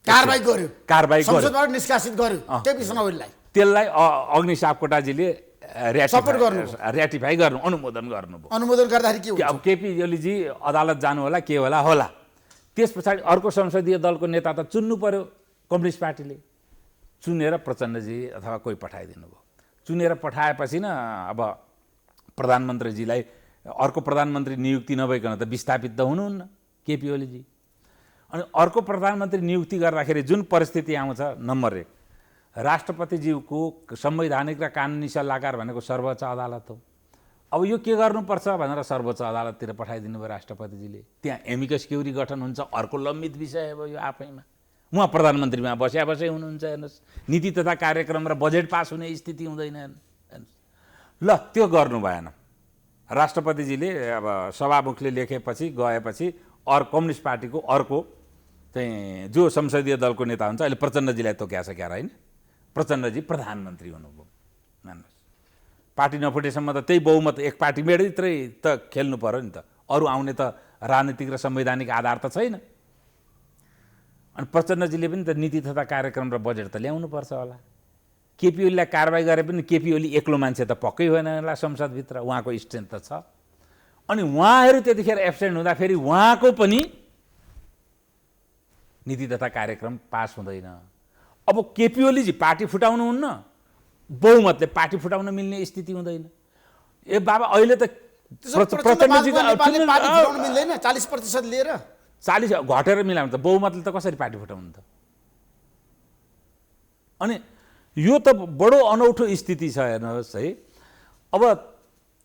कारबाही गर्यो, संसदबाट निष्कासित गर्यो केपी ओलीलाई। त्यसलाई अग्नि सापकोटाजीले ऱ्याटिफाई गर्नु, अनुमोदन गर्नुभयो। अनुमोदन गर्दाखेरि के हुन्छ? अब केपी ओलीजी अदालत जानु होला, के होला। त्यस पछाडि अर्को संसदीय दलको नेता त चुन्नु पर्यो। कम्युनिस्ट पार्टीले चुनेर प्रचण्डजी अथवा कोही पठाइदिनु भयो। चुनेर पठाएपछि न अब प्रधानमन्त्रीजीलाई अर्को प्रधानमन्त्री नियुक्ति नभइकन त विस्थापित त हुनुहुन्न केपी ओलीजी। अनि अर्को प्रधानमन्त्री नियुक्ति गर्दाखेरि जुन परिस्थिति आउँछ, नम्बर 1, राष्ट्रपतिज्यूको संवैधानिक र कानुनी सल्लाहकार भनेको सर्वोच्च अदालत हो। अब यो के गर्नुपर्छ भनेर सर्वोच्च अदालततिर पठाइदिनु भयो राष्ट्रपतिजीले। त्यहाँ एमिकस क्युरी गठन हुन्छ, अर्को लम्बित विषय हो यो आफैमा। उहाँ प्रधानमन्त्रीमा बसै हुनुहुन्छ। हेर्नुहोस्, नीति तथा कार्यक्रम र बजेट पास हुने स्थिति हुँदैन। ल त्यो गर्नु भएन। राष्ट्रपतिजीले अब सभामुखले लेखेपछि गएपछि कम्युनिस्ट पार्टीको अर्को चाहिँ जो संसदीय दलको नेता हुन्छ, अहिले प्रचण्डजीलाई तोक्या छ क्या होइन? प्रचण्डजी प्रधानमन्त्री हुनुभयो। मान्नुहोस्, पार्टी नफुटेसम्म त त्यही बहुमत एक पार्टीभित्रै त खेल्नु पर्यो नि त। अरू आउने त राजनीतिक र संवैधानिक आधार त छैन। अनि प्रचण्डजीले पनि त नीति तथा कार्यक्रम र बजेट त ल्याउनु पर्छ होला। केपी ओलीलाई कारबाही गरे पनि केपी ओली एक्लो मान्छे त पक्कै होइन होला संसदभित्र, उहाँको स्ट्रेन्थ त छ। अनि उहाँहरू त्यतिखेर एब्सेन्ट हुँदा फेरि उहाँको पनि नीति तथा कार्यक्रम पास हुँदैन। अब केपी ओलीजी पार्टी फुटाउनुहुन्न, बहुमतले पार्टी फुटाउन मिल्ने स्थिति हुँदैन। ए बाबा, अहिले त प्रचण्डजी मिल्दैन 40% लिएर 40 घटेर मिलाउनु त बहुमतले त कसरी पार्टी फुटाउनु त? अनि यो त बडो अनौठो स्थिति छ। हेर्नुहोस् है, अब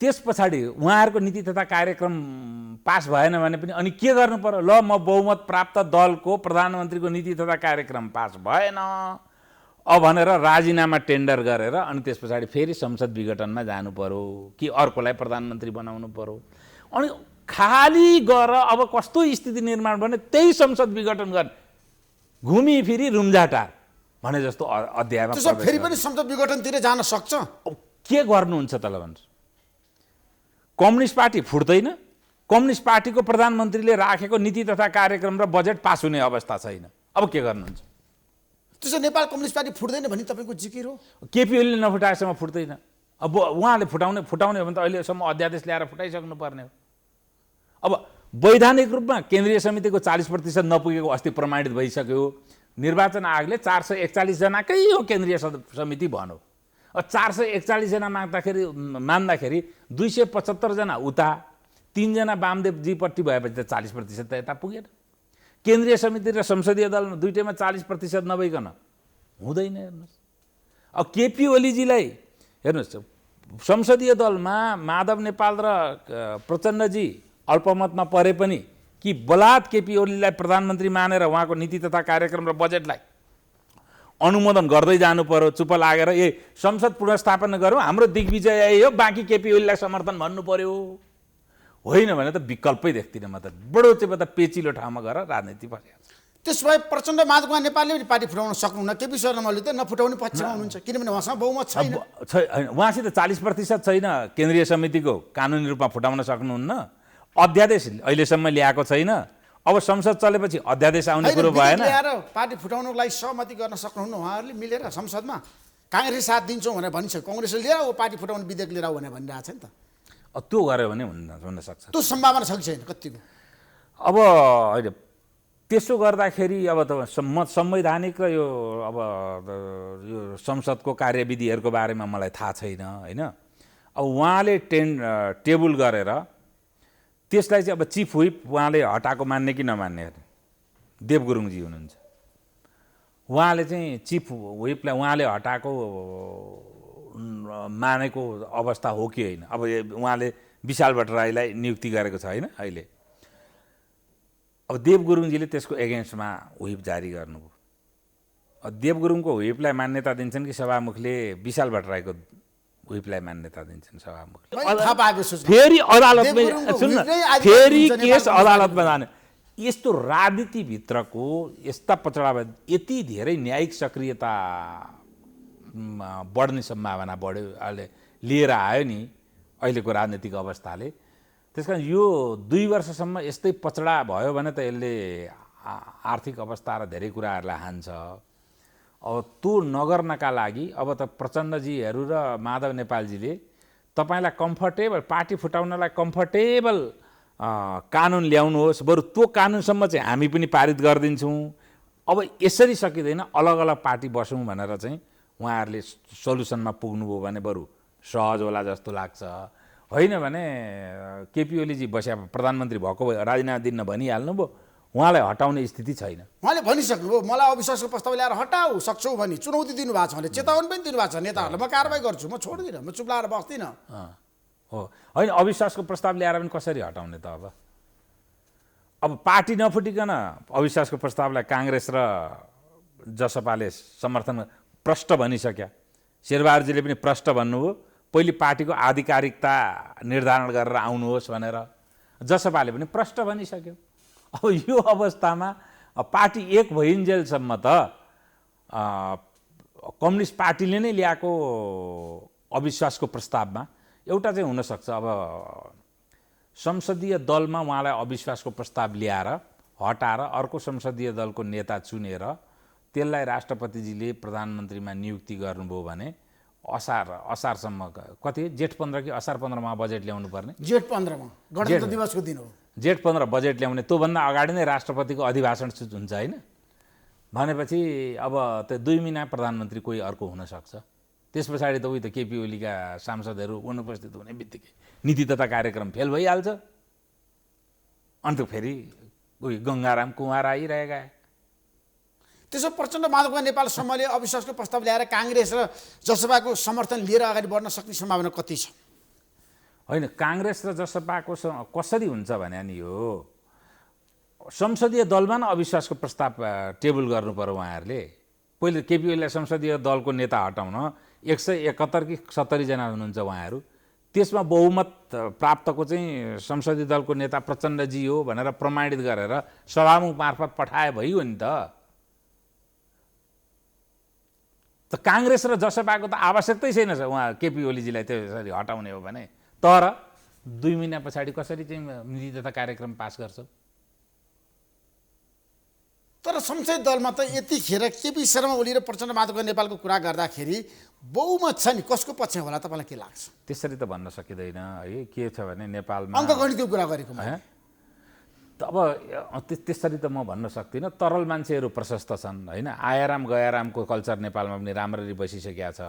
त्यस पछाडि उहाँहरूको नीति तथा कार्यक्रम पास भएन भने पनि अनि के गर्नु पर्यो? ल म बहुमत प्राप्त दलको प्रधानमन्त्रीको नीति तथा कार्यक्रम पास भएन भनेर राजीनामा टेन्डर गरेर अनि त्यस पछाडि फेरि संसद विघटनमा जानु पर्यो कि अर्कोलाई प्रधानमन्त्री बनाउनु पर्यो। अनि खाली गर अब कस्तो स्थिति निर्माण भने त्यही संसद विघटन गर्ने, घुमी फिरी रुम्जाटार भने जस्तो अध्यायमा फेरि पनि संसद विघटनतिर जान सक्छ। के गर्नुहुन्छ त ल भन्नुहोस्? कम्युनिस्ट पार्टी फुट्दैन, कम्युनिस्ट पार्टीको प्रधानमन्त्रीले राखेको नीति तथा कार्यक्रम र बजेट पास हुने अवस्था छैन। अब के गर्नुहुन्छ? त्यसो नेपाल कम्युनिस्ट पार्टी फुट्दैन भने तपाईँको जिकिर हो। केपी ओलीले नफुटाएसम्म फुट्दैन। अब उहाँले फुटाउने हो भने त अहिलेसम्म अध्यादेश ल्याएर फुटाइसक्नु पर्ने हो। अब वैधानिक रूपमा केन्द्रीय समितिको 40% नपुगेको अस्ति प्रमाणित भइसक्यो। निर्वाचन आयोगले 441 जनाकै हो केन्द्रीय समिति भन्यो। अब 441 जना मान्दाखेरि 275 जना उता, 3 जना वामदेवजीपट्टि भएपछि त 40% त यता पुगेन। केन्द्रीय समिति र संसदीय दल दुईटैमा 40% नभइकन हुँदैन। हेर्नुहोस्, अब केपी ओलीजीलाई हेर्नुहोस्, संसदीय दलमा माधव नेपाल र प्रचण्डजी अल्पमतमा परे पनि कि बलात् केपी ओलीलाई प्रधानमन्त्री मानेर उहाँको नीति तथा कार्यक्रम र बजेटलाई अनुमोदन गर्दै जानु पर्यो, चुप लागेर संसद पुनर्स्थापना गरौँ, हाम्रो दिग्विजय यही हो, बाँकी केपी ओलीलाई समर्थन भन्नु पर्यो, होइन भने त विकल्पै देख्दिनँ म त। बडो चाहिँ त पेचिलो ठाउँमा गएर राजनीति भइहाल्छ। त्यसो भए प्रचण्ड माधव नेपालले पनि पार्टी फुटाउन सक्नुहुन्न, केपी शर्मा ओली त नफुटाउने पक्षमा हुनुहुन्छ, किनभने उहाँसँग बहुमत छैन। उहाँसित 40% छैन, केन्द्रीय समितिको कानुनी रूपमा फुटाउन सक्नुहुन्न। अध्यादेश अहिलेसम्म ल्याएको छैन, अब संसद चलेपछि अध्यादेश आउने कुरो भएन। पार्टी फुटाउनको लागि सहमति गर्न सक्नुहुन्न उहाँहरूले मिलेर संसदमा? काङ्ग्रेस साथ दिन्छौँ भनेर भनिसक्यो, कङ्ग्रेसले लिएर अब पार्टी फुटाउने विधेयक लिएर भनेर भनिरहेको छ नि त। त्यो गऱ्यो भने हुन सक्छ, त्यो सम्भावना छ कि छैन कतिको? अब होइन, त्यसो गर्दाखेरि अब त संवैधानिक र यो अब यो संसदको कार्यविधिहरूको बारेमा मलाई थाहा छैन, होइन। अब उहाँले टेबल गरेर त्यसलाई चाहिँ अब चिफ व्हिप उहाँले हटाएको मान्ने कि नमान्ने, देव गुरुङजी हुनुहुन्छ, उहाँले चाहिँ चिफ व्हिपलाई उहाँले हटाएको मानेको अवस्था हो कि होइन? अब उहाँले विशाल भट्टराईलाई नियुक्ति गरेको छ, होइन अहिले। अब देव गुरुङजीले त्यसको एगेन्स्टमा व्हिप जारी गर्नुभयो। अब देव गुरुङको व्हिपलाई मान्यता दिन्छन् कि सभामुखले विशाल भट्टराईको व्हिपलाई मान्यता दिन्छन् सभामुखले? फेरि अदालतमै सुन्न, फेरि केस अदालतमा जाने। यस्तो राजनीतिभित्रको यस्ता पचडा यति धेरै न्यायिक सक्रियता बढ्ने सम्भावना बढ्यो अहिले लिएर आयो नि अहिलेको राजनीतिक अवस्थाले। त्यस कारण यो 2 वर्षसम्म यस्तै पचडा भयो भने त यसले आर्थिक अवस्था र धेरै कुराहरूलाई हान्छ। अब त्यो नगर्नका लागि अब त प्रचण्डजीहरू र माधव नेपालजीले तपाईँलाई कम्फर्टेबल पार्टी फुटाउनलाई कम्फर्टेबल कानुन ल्याउनुहोस्, बरु त्यो कानुनसम्म चाहिँ हामी पनि पारित गरिदिन्छौँ। अब यसरी सकिँदैन, अलग अलग पार्टी बसौँ भनेर चाहिँ उहाँहरूले सल्युसनमा पुग्नुभयो भने बरु सहज होला जस्तो लाग्छ। होइन भने केपी ओलीजी बस्या प्रधानमन्त्री भएको भए राजीनामा दिन भनिहाल्नु भयो, उहाँलाई हटाउने स्थिति छैन। उहाँले भनिसक्नुभयो मलाई अविश्वासको प्रस्ताव ल्याएर हटाऊ सक्छौ भनी चुनौती दिनुभएको छ, भने चेतावनी पनि दिनुभएको छ नेताहरूलाई, म कारबाही गर्छु, म छोड्दिनँ, म चुप लाएर बस्दिनँ। हो होइन, अविश्वासको प्रस्ताव ल्याएर पनि कसरी हटाउने त? अब पार्टी नफुटिकन अविश्वासको प्रस्तावलाई काङ्ग्रेस र जसपाले समर्थन प्रष्ट भनिसक्या, शेरबहादुरजीले पनि प्रष्ट भन्नुभयो, पहिले पार्टीको आधिकारिकता निर्धारण गरेर आउनुहोस् भनेर। जसपाले पनि प्रष्ट भनिसक्यो। अब यो अवस्थामा पार्टी एक भइन्जेलसम्म त कम्युनिस्ट पार्टीले नै ल्याएको अविश्वासको प्रस्तावमा एउटा चाहिँ हुनसक्छ, अब संसदीय दलमा उहाँलाई अविश्वासको प्रस्ताव ल्याएर हटाएर अर्को संसदीय दलको नेता चुनेर त्यसलाई राष्ट्रपतिजीले प्रधानमन्त्रीमा नियुक्ति गर्नुभयो भने असारसम्म, कति जेठ 15 कि असार 15मा बजेट ल्याउनु पर्ने? जेठ 15मा गणतन्त्र दिवसको दिन हो। जेठ 15 बजेट ल्याउने, त्योभन्दा अगाडि नै राष्ट्रपतिको अभिभाषण हुन्छ, होइन? भनेपछि अब त्यो 2 महिना प्रधानमन्त्री कोही अर्को हुनसक्छ। त्यस पछाडि त उही त केपी ओलीका सांसदहरू अनुपस्थित हुने बित्तिकै नीति तथा कार्यक्रम फेल भइहाल्छ। अन्त फेरि उही गङ्गाराम कुमार आइरहेका। त्यसो प्रचण्ड माधव नेपालसम्मले अविश्वासको प्रस्ताव ल्याएर काङ्ग्रेस र जसपाको समर्थन लिएर अगाडि बढ्न सक्ने सम्भावना कति छ? होइन, काङ्ग्रेस र जसपाको कसरी हुन्छ भने नि यो संसदीय दलमा न अविश्वासको प्रस्ताव टेबल गर्नु पर्यो उहाँहरूले। पहिले केपी ओलीलाई संसदीय दलको नेता हटाउन 171 कि 70 जना हुनुहुन्छ उहाँहरू, त्यसमा बहुमत प्राप्तको चाहिँ संसदीय दलको नेता प्रचण्डजी हो भनेर प्रमाणित गरेर सभामुख मार्फत पठाए भइयो नि त। काङ्ग्रेस र जसपाको त आवश्यकतै छैन उहाँ केपी ओलीजीलाई त्यसरी हटाउने हो भने। तर 2 महिना पछाडि कसरी चाहिँ नीति तथा कार्यक्रम पास गर्छ? तर संसदीय दलमा त यतिखेर केपी शर्मा ओली र प्रचण्ड माधव नेपालको कुरा गर्दाखेरि बहुमत छ नि, कसको पक्षमा होला तपाईँलाई के लाग्छ? त्यसरी त भन्न सकिँदैन है। के छ भने नेपालमा अङ्कगणितको कुरा गरेको अब त्यसरी त म भन्न सक्दिनँ। तरल मान्छेहरू प्रशस्त छन्, होइन? आयाराम गयारामको कल्चर नेपालमा पनि राम्ररी बसिसकेको छ।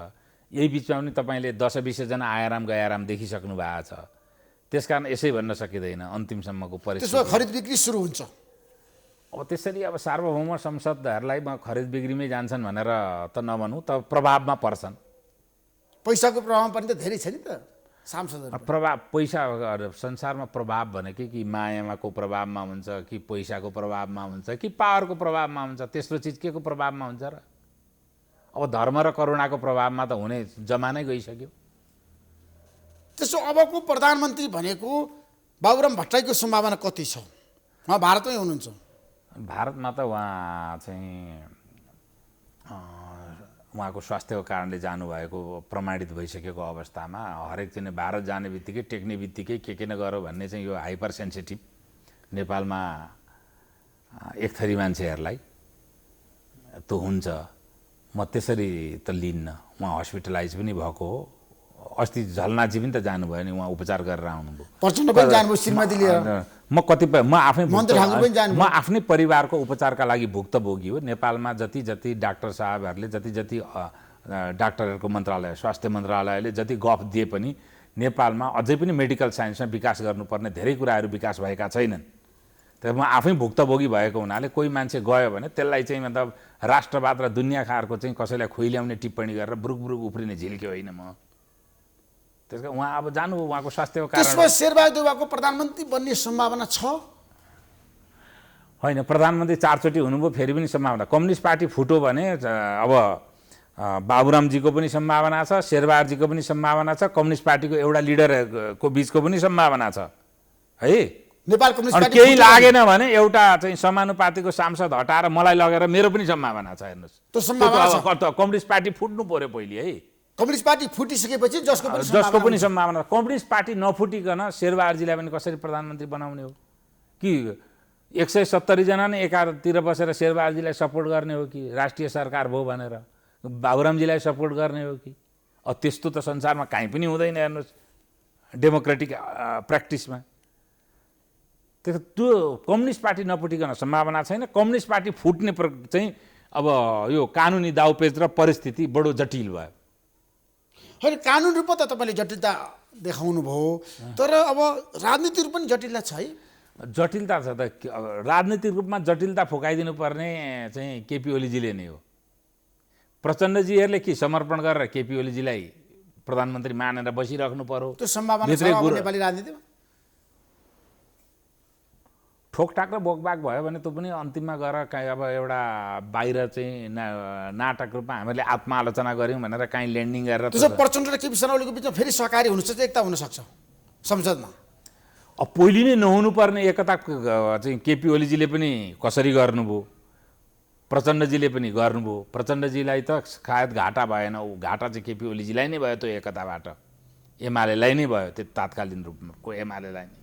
यही बिचमा पनि तपाईँले 10-20 जना आयाराम गयाराम देखिसक्नु भएको छ। त्यसकारण यसै भन्न सकिँदैन अन्तिमसम्मको परिस्थिति। त्यसमा खरिद बिक्री सुरु हुन्छ। अब त्यसरी अब सार्वभौम संसदहरूलाई खरिद बिक्रीमै जान्छन् भनेर त नभनौँ, त प्रभावमा पर्छन्। पैसाको प्रभावमा पनि त धेरै छ नि त सांसदहरू। प्रभाव पैसा संसारमा प्रभाव भनेकै कि मायामाको प्रभावमा हुन्छ कि पैसाको प्रभावमा हुन्छ कि पावरको प्रभावमा हुन्छ, तेस्रो चिज के को प्रभावमा हुन्छ र? अब धर्म र करुणाको प्रभावमा त हुने जमानै गइसक्यो। त्यसो अबको प्रधानमन्त्री भनेको बाबुराम भट्टराईको सम्भावना कति छ? उहाँ भारतमै हुनुहुन्छ। भारतमा त उहाँ चाहिँ उहाँको स्वास्थ्यको कारणले जानुभएको प्रमाणित भइसकेको अवस्थामा हरेक चाहिँ भारत जाने बित्तिकै टेक्ने बित्तिकै के नगर भन्ने चाहिँ यो हाइपर सेन्सिटिभ नेपालमा एक थरी मान्छेहरूलाई त हुन्छ। म त्यसरी त लिन्न। उहाँ हस्पिटलाइज पनि भएको हो। अस्ति झलनाथजी पनि त जानुभयो नि, उहाँ उपचार गरेर आउनुभयो। प्रचण्ड पनि जानुभयो श्रीमती लिएर। म कतिपय म मन्त्री ठाकुर पनि जानुभयो। म आफ्नै परिवारको उपचारका लागि भुक्तभोगी हो। नेपालमा जति डाक्टर साहबहरूले जति डाक्टरहरूको मन्त्रालय स्वास्थ्य मन्त्रालयले जति गफ दिए पनि नेपालमा अझै पनि मेडिकल साइन्समा विकास गर्नुपर्ने धेरै कुराहरू विकास भएका छैनन्। तर म आफै भुक्तभोगी भएको हुनाले कोही मान्छे गयो भने त्यसलाई चाहिँ मतलब राष्ट्रवाद र दुनियाँ खारको चाहिँ कसैलाई खुइल्याउने टिप्पणी गरेर बुरुक बुरुक उफ्रिने झिल्क्यो होइन म। त्यसको उहाँ अब जानुभयो, उहाँको स्वास्थ्यको कारण। त्यसमा शेरबहादुर देउवाको प्रधानमन्त्री बन्ने सम्भावना छ? होइन, प्रधानमन्त्री 4 चोटि हुनुभयो, फेरि पनि सम्भावना। कम्युनिस्ट पार्टी फुट्यो भने अब बाबुरामजीको पनि सम्भावना छ, शेरबहादुरजीको पनि सम्भावना छ, कम्युनिस्ट पार्टीको एउटा लिडरको बिचको पनि सम्भावना छ है। नेपाल कम्युनिस्ट पार्टी केही लागेन भने एउटा चाहिँ समानुपातिको सांसद हटाएर मलाई लगेर मेरो पनि सम्भावना छ। हेर्नुहोस्, त्यो सम्भावना छ। कम्युनिस्ट पार्टी फुट्नु पर्यो पहिले है। कम्युनिस्ट पार्टी फुटिसकेपछि जसको पनि सम्भावना। कम्युनिस्ट पार्टी नफुटिकन शेरबहादुरजीलाई पनि कसरी प्रधानमन्त्री बनाउने हो? कि 170 जना नै एकातिर बसेर शेरबहादुरजीलाई सपोर्ट गर्ने हो कि राष्ट्रिय सरकार भयो भनेर बाबुरामजीलाई सपोर्ट गर्ने हो कि? त्यस्तो त संसारमा कहीँ पनि हुँदैन। हेर्नुहोस्, डेमोक्रेटिक प्र्याक्टिसमा त्यो कम्युनिस्ट पार्टी नफुटिकन सम्भावना छैन। कम्युनिस्ट पार्टी फुट्ने चाहिँ अब यो कानुनी दाउपेच र परिस्थिति बडो जटिल भयो। होइन, कानुन रूपमा त तपाईँले जटिलता देखाउनु भयो, तर अब राजनीतिक रूपमा पनि जटिलता छ है। जटिलता छ त। राजनीतिक रूपमा जटिलता फुकाइदिनु पर्ने चाहिँ केपी ओलीजीले नै हो। प्रचण्डजीहरूले के समर्पण गरेर केपी ओलीजीलाई प्रधानमन्त्री मानेर बसिराख्नु पर्यो? त्यो सम्भावना छ नेपाली राजनीतिमा? ठोकठाक र बोकबाक भयो भने त्यो पनि अन्तिममा गएर काहीँ अब एउटा बाहिर चाहिँ नाटक रूपमा हामीले आत्मालोचना गऱ्यौँ भनेर काहीँ ल्यान्डिङ गरेर त्यसो प्रचण्ड र केपी शर्मा ओलीको बिचमा फेरि सहकारी हुनसक्छ, एकता हुनसक्छ संसदमा। अब पहिले नै नहुनुपर्ने एकता चाहिँ केपी ओलीजीले पनि कसरी गर्नुभयो, प्रचण्डजीले पनि गर्नुभयो। प्रचण्डजीलाई त सायद घाटा भएन, ऊ घाटा चाहिँ केपी ओलीजीलाई नै भयो त्यो एकताबाट। एमालेलाई नै भयो, त्यो तात्कालीन रूपमा को एमालेलाई नै।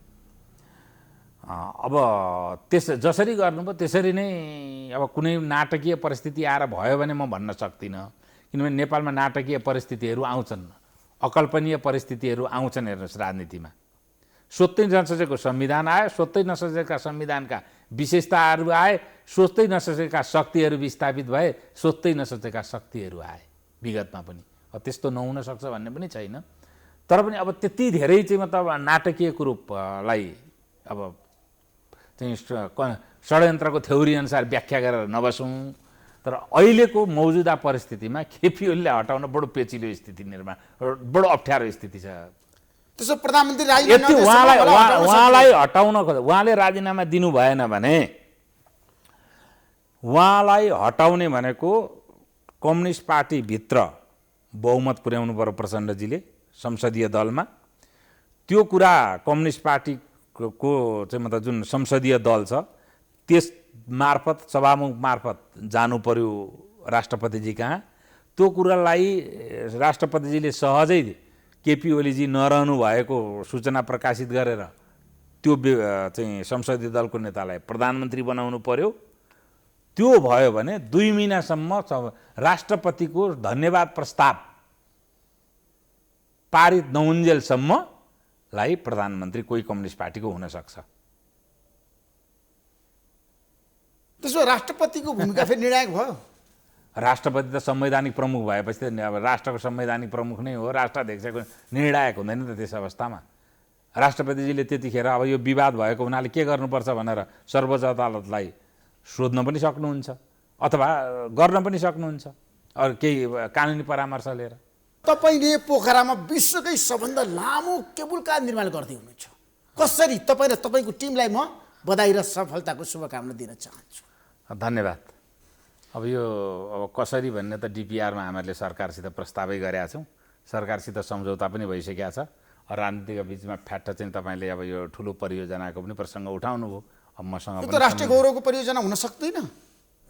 अब जसरी गर्नुभयो त्यसरी नै अब कुनै नाटकीय परिस्थिति आएर भयो भने म भन्न सक्दिनँ, किनभने नेपालमा नाटकीय परिस्थितिहरू आउँछन्, अकल्पनीय परिस्थितिहरू आउँछन्। हेर्नुहोस्, राजनीतिमा सोच्दै नसकेको संविधान आयो, सोच्दै नसकेका संविधानका विशेषताहरू आए, सोच्दै नसकेका शक्तिहरू विस्थापित भए, सोच्दै नसकेका शक्तिहरू आए विगतमा पनि। त्यस्तो नहुन सक्छ भन्ने पनि छैन, तर पनि अब त्यति धेरै चाहिँ मतलब नाटकीय रूपलाई अब चाहिँ षड्यन्त्रको थ्योरी अनुसार व्याख्या गरेर नबसौँ। तर अहिलेको मौजुदा परिस्थितिमा केपी ओलीलाई हटाउन बडो पेचिलो स्थिति निर्माण, बडो अप्ठ्यारो स्थिति छ। त्यसो प्रधानमन्त्री उहाँलाई हटाउन उहाँले राजीनामा दिनु भएन भने उहाँलाई हटाउने भनेको कम्युनिस्ट पार्टीभित्र बहुमत पुर्याउनु पर्यो प्रचण्डजीले संसदीय दलमा। त्यो कुरा कम्युनिस्ट पार्टीको चाहिँ मतलब जुन संसदीय दल छ त्यस मार्फत सभामुख मार्फत जानु पर्यो राष्ट्रपतिजी कहाँ। त्यो कुरालाई राष्ट्रपतिजीले सहजै केपी ओलीजी नरहनु भएको सूचना प्रकाशित गरेर त्यो चाहिँ संसदीय दलको नेतालाई प्रधानमन्त्री बनाउनु पर्यो। त्यो भयो भने 2 महिनासम्म राष्ट्रपतिको धन्यवाद प्रस्ताव पारित नहुन्जेलसम्मलाई प्रधानमन्त्री कोही कम्युनिस्ट पार्टीको हुन सक्छ। त्यसो राष्ट्रपतिको भूमिका फेरि निर्णायक भयो। राष्ट्रपति त संवैधानिक प्रमुख भएपछि त अब राष्ट्रको संवैधानिक प्रमुख नै हो, राष्ट्राध्यक्षको निर्णायक हुँदैन त त्यस अवस्थामा। राष्ट्रपतिजीले त्यतिखेर अब यो विवाद भएको हुनाले के गर्नुपर्छ भनेर सर्वोच्च अदालतलाई सोध्न पनि सक्नुहुन्छ अथवा गर्न पनि सक्नुहुन्छ, अरू केही कानुनी परामर्श लिएर। तपाईँले पोखरामा विश्वकै सबभन्दा लामो केबुल कार निर्माण गर्दै हुनुहुन्छ। कसरी तपाईँ र तपाईँको टिमलाई म बधाई र सफलताको शुभकामना दिन चाहन्छु। धन्यवाद। अब यो कसरी भन्ने त डिपिआरमा हामीहरूले सरकारसित प्रस्तावै गरेका छौँ, सरकारसित सम्झौता पनि भइसकेका छ। राजनीतिका बिचमा फ्याट्ट चाहिँ तपाईँले अब यो ठुलो परियोजनाको पनि प्रसङ्ग उठाउनुभयो। अब मसँग यो त राष्ट्रिय गौरवको परियोजना हुन सक्दैन।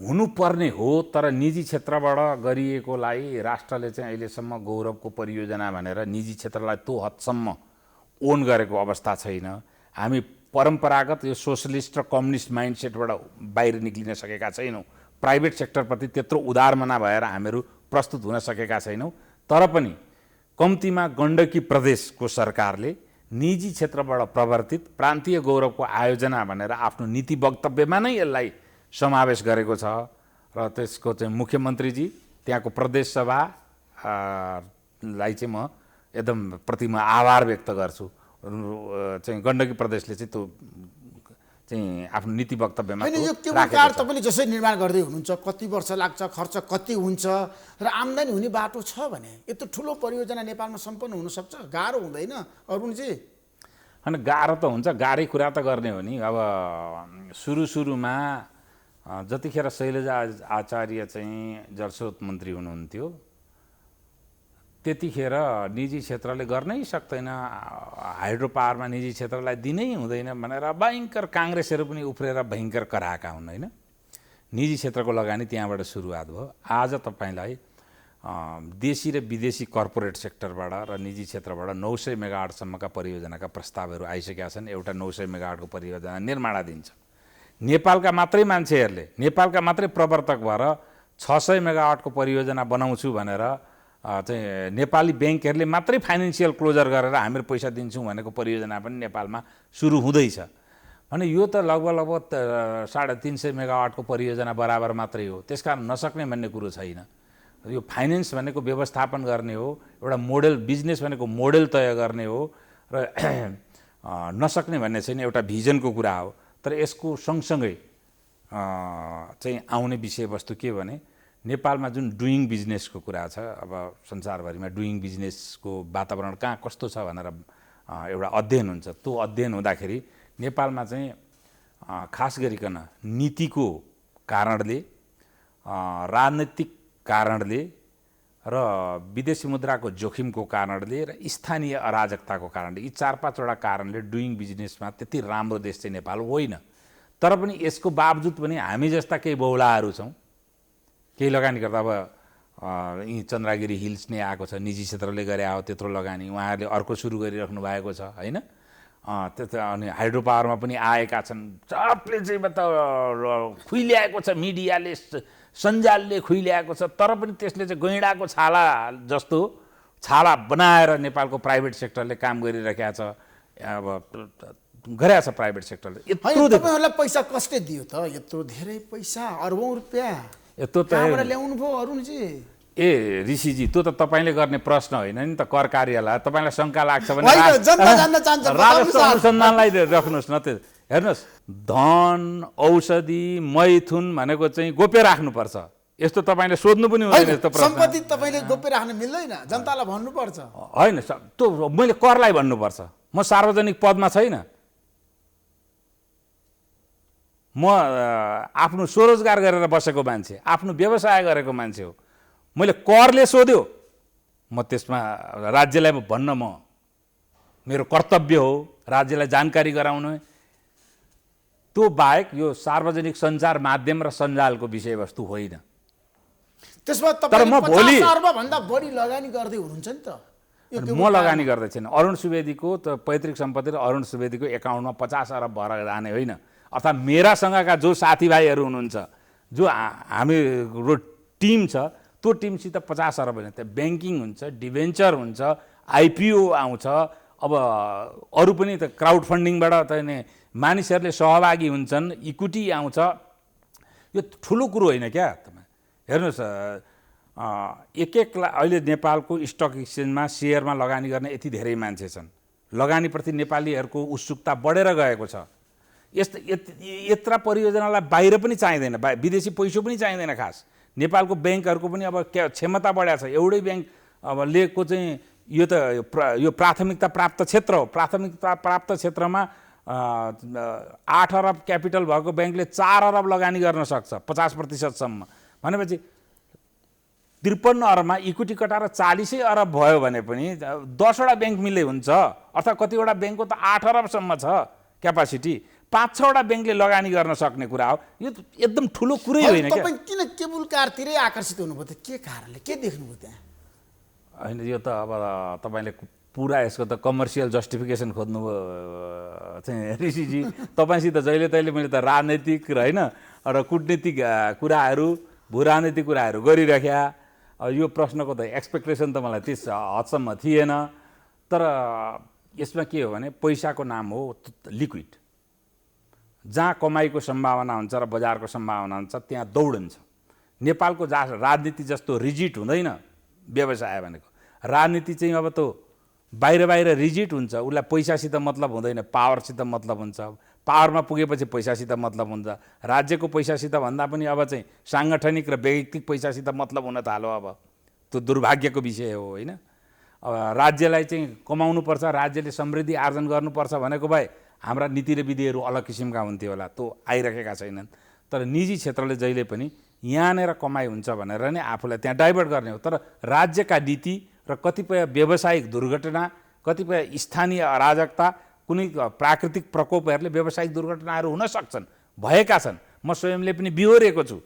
हुनुपर्ने हो, तर निजी क्षेत्रबाट गरिएकोलाई राष्ट्रले चाहिँ अहिलेसम्म गौरवको परियोजना भनेर निजी क्षेत्रलाई त्यो हदसम्म ओन गरेको अवस्था छैन। हामी परम्परागत यो सोसलिस्ट र कम्युनिस्ट माइन्डसेटबाट बाहिर निक्लिन सकेका छैनौँ। प्राइभेट सेक्टरप्रति त्यत्रो उदारमना भएर हामीहरू प्रस्तुत हुन सकेका छैनौँ। तर पनि कम्तीमा गण्डकी प्रदेशको सरकारले निजी क्षेत्रबाट प्रवर्तित प्रान्तीय गौरवको आयोजना भनेर आफ्नो नीति वक्तव्यमा नै यसलाई समावेश गरेको छ। र त्यसको चाहिँ मुख्यमन्त्रीजी, त्यहाँको प्रदेश सभा लाई चाहिँ म एकदम प्रति म आभार व्यक्त गर्छु। चाहिँ गण्डकी प्रदेशले चाहिँ त्यो चाहिँ आफ्नो नीति वक्तव्यमा यो केबुल कार तपाईँले जसरी निर्माण गर्दै हुनुहुन्छ, कति वर्ष लाग्छ, खर्च कति हुन्छ र आम्दानी हुने बाटो छ भने यत्रो ठुलो परियोजना नेपालमा सम्पन्न हुनसक्छ? गाह्रो हुँदैन अरुणजी? होइन, गाह्रो त हुन्छ। गाह्रै कुरा त गर्ने हो नि। अब सुरुमा जतिखेर शैलजा आचार्य चाहिँ जलस्रोत मन्त्री हुनुहुन्थ्यो त्यतिखेर निजी क्षेत्रले गर्नै सक्दैन, हाइड्रो पावरमा निजी क्षेत्रलाई दिनै हुँदैन भनेर भयङ्कर काङ्ग्रेसहरू पनि उफ्रेर भयङ्कर कराएका हुन् होइन। निजी क्षेत्रको लगानी त्यहाँबाट सुरुवात भयो। आज तपाईँलाई देशी र विदेशी कर्पोरेट सेक्टरबाट र निजी क्षेत्रबाट 900 मेगावाटसम्मका परियोजनाका प्रस्तावहरू आइसकेका छन्। एउटा 900 मेगावाटको परियोजना निर्माणाधीन छ। नेपालका मात्रै मान्छेहरूले, नेपालका मात्रै प्रवर्तक भएर 600 मेगावाटको परियोजना बनाउँछु भनेर चाहिँ नेपाली ब्याङ्कहरूले मात्रै फाइनेन्सियल क्लोजर गरेर हामीहरू पैसा दिन्छौँ भनेको परियोजना पनि नेपालमा सुरु हुँदैछ भने यो त लगभग 350 मेगावाटको परियोजना बराबर मात्रै हो। त्यसकारण नसक्ने भन्ने कुरो छैन। यो फाइनेन्स भनेको व्यवस्थापन गर्ने हो, एउटा मोडेल, बिजनेस भनेको मोडेल तय गर्ने हो र नसक्ने भन्ने छैन, एउटा भिजनको कुरा हो। तर यसको सँगसँगै चाहिँ आउने विषयवस्तु के भने नेपालमा जुन डुइङ बिजनेसको कुरा छ, अब संसारभरिमा डुइङ बिजनेसको वातावरण कहाँ कस्तो छ भनेर एउटा अध्ययन हुन्छ। त्यो अध्ययन हुँदाखेरि नेपालमा चाहिँ खास गरिकन नीतिको कारणले, राजनीतिक कारणले र विदेशी मुद्राको जोखिमको कारणले र स्थानीय अराजकताको कारणले, यी 4-5वटा कारणले डुइङ बिजनेसमा त्यति राम्रो देश चाहिँ नेपाल होइन। तर पनि यसको बावजुद पनि हामी जस्ता केही बहुलाहरू छौँ, केही लगानी गर्दा। अब यी चन्द्रगिरी हिल्स नै आएको छ, निजी क्षेत्रले गरे हो त्यत्रो लगानी, उहाँहरूले अर्को सुरु गरिराख्नु भएको छ होइन। अनि हाइड्रो पावरमा पनि आएका छन्, सबले चाहिँ खुइल्याएको छ, मिडियाले सञ्जालले खुइल्याएको छ। तर पनि त्यसले चाहिँ गैँडाको छाला जस्तो छाला बनाएर नेपालको प्राइभेट सेक्टरले काम गरिरहेको छ। अब गरेछ प्राइभेट सेक्टरले। तपाईँहरूलाई पैसा कसले दियो त? यत्रो धेरै पैसा, अरबौँ रुपियाँ यत्रो त ल्याउनु भयो अरुणजी? ए ऋषिजी, त्यो त तपाईँले गर्ने प्रश्न होइन नि त, कर कार्यलाई। तपाईँलाई शङ्का लाग्छ भने राजस्व अनुसन्धानलाई राख्नुहोस् न। त्यो हेर्नुहोस्, धन, औषधि, मैथुन भनेको चाहिँ गोप्य राख्नुपर्छ। यस्तो तपाईँले सोध्नु पनि हुँदैन यस्तो प्रश्न। सम्पत्ति तपाईँले गोप्य राख्न मिल्दैन, जनतालाई भन्नुपर्छ। होइन, त्यो मैले करलाई भन्नुपर्छ। म सार्वजनिक पदमा छैन, म आफ्नो स्वरोजगार गरेर बसेको मान्छे, आफ्नो व्यवसाय गरेको मान्छे हो। मैले करले सोध्यो, म त्यसमा राज्यलाई भन्न मेरो कर्तव्य हो राज्यलाई जानकारी गराउनु। त्यो बाहेक यो सार्वजनिक सञ्चार माध्यम र सञ्जालको विषयवस्तु होइन। त्यसमा तपाईले 50 अर्बभन्दा बढी लगानी गर्दै हुनुहुन्छ नि त। म लगानी गर्दै छैन। अरुण सुवेदीको त पैतृक सम्पत्ति र अरुण सुवेदीको एकाउन्टमा 50 अरब भएर जाने होइन। अर्थात् मेरासँगका जो साथीभाइहरू हुनुहुन्छ, जो हाम्रो टिम छ, त्यो टिमसित 50 अरब होइन। त्यहाँ ब्याङ्किङ हुन्छ, डिभेन्चर हुन्छ, आइपिओ आउँछ। अब अरू पनि त क्राउड फन्डिङबाट त मानिसहरूले सहभागी हुन्छन्, इक्विटी आउँछ। यो ठुलो कुरो होइन क्या। तपाईँ हेर्नुहोस्, एक अहिले नेपालको स्टक एक्सचेन्जमा सेयरमा लगानी गर्ने यति धेरै मान्छे छन्। लगानीप्रति नेपालीहरूको उत्सुकता बढेर गएको छ। यत्रा परियोजनालाई बाहिर पनि चाहिँदैन, विदेशी पैसो पनि चाहिँदैन। खास नेपालको ब्याङ्कहरूको पनि अब क्षमता बढाएको छ। एउटै ब्याङ्क अब लेको चाहिँ यो त यो प्राथमिकता प्राप्त क्षेत्र हो। प्राथमिकता प्राप्त क्षेत्रमा 8 अरब क्यापिटल भएको ब्याङ्कले 4 अरब लगानी गर्न सक्छ 50% भनेपछि 53 अरबमा इक्विटी कटाएर 40 अरब भयो भने पनि 10 वटा ब्याङ्क मिले हुन्छ। अर्थात् कतिवटा ब्याङ्कको त 8 अरबसम्म छ क्यापासिटी, 5-6 वटा ब्याङ्कले लगानी गर्न सक्ने कुरा हो। यो एकदम ठुलो कुरै होइन। तपाईँ किन केबुल कारतिरै आकर्षित हुनुभयो त? के कारणले, के देख्नुभयो त्यहाँ? होइन, यो त अब तपाईँले पुरा यसको त कमर्सियल जस्टिफिकेसन खोज्नुभयो चाहिँ ऋषिजी। तपाईँसित जहिले तहिले मैले त राजनैतिक र होइन र कुटनीतिक कुराहरू, भू राजनैतिक कुराहरू गरिराख्या। यो प्रश्नको त एक्सपेक्टेसन त मलाई त्यस हदसम्म थिएन। तर यसमा के हो भने पैसाको नाम हो लिक्विड। जहाँ कमाइको सम्भावना हुन्छ र बजारको सम्भावना हुन्छ त्यहाँ दौडन्छ। नेपालको राजनीति जस्तो रिजिट हुँदैन व्यवसाय भनेको। राजनीति चाहिँ अब त बाहिर रिजिट हुन्छ, उसलाई पैसासित मतलब हुँदैन, पावरसित मतलब हुन्छ। पावरमा पुगेपछि पैसासित मतलब हुन्छ। राज्यको पैसासित भन्दा पनि अब चाहिँ साङ्गठनिक र वैयक्तिक पैसासित मतलब हुन थाल्यो। अब त्यो दुर्भाग्यको विषय हो होइन। अब राज्यलाई चाहिँ कमाउनुपर्छ, राज्यले समृद्धि आर्जन गर्नुपर्छ भनेको भए हाम्रा नीति र विधिहरू अलग किसिमका हुन्थ्यो होला, त्यो आइरहेका छैनन्। तर निजी क्षेत्रले जहिले पनि यहाँनिर कमाइ हुन्छ भनेर नै आफूलाई त्यहाँ डाइभर्ट गर्ने हो। तर राज्यका नीति र कतिपय व्यावसायिक दुर्घटना, कतिपय स्थानीय अराजकता, कुनै प्राकृतिक प्रकोपहरूले व्यावसायिक दुर्घटनाहरू हुन सक्छन्, भएका छन्। म स्वयंले पनि बिहोरेको छु।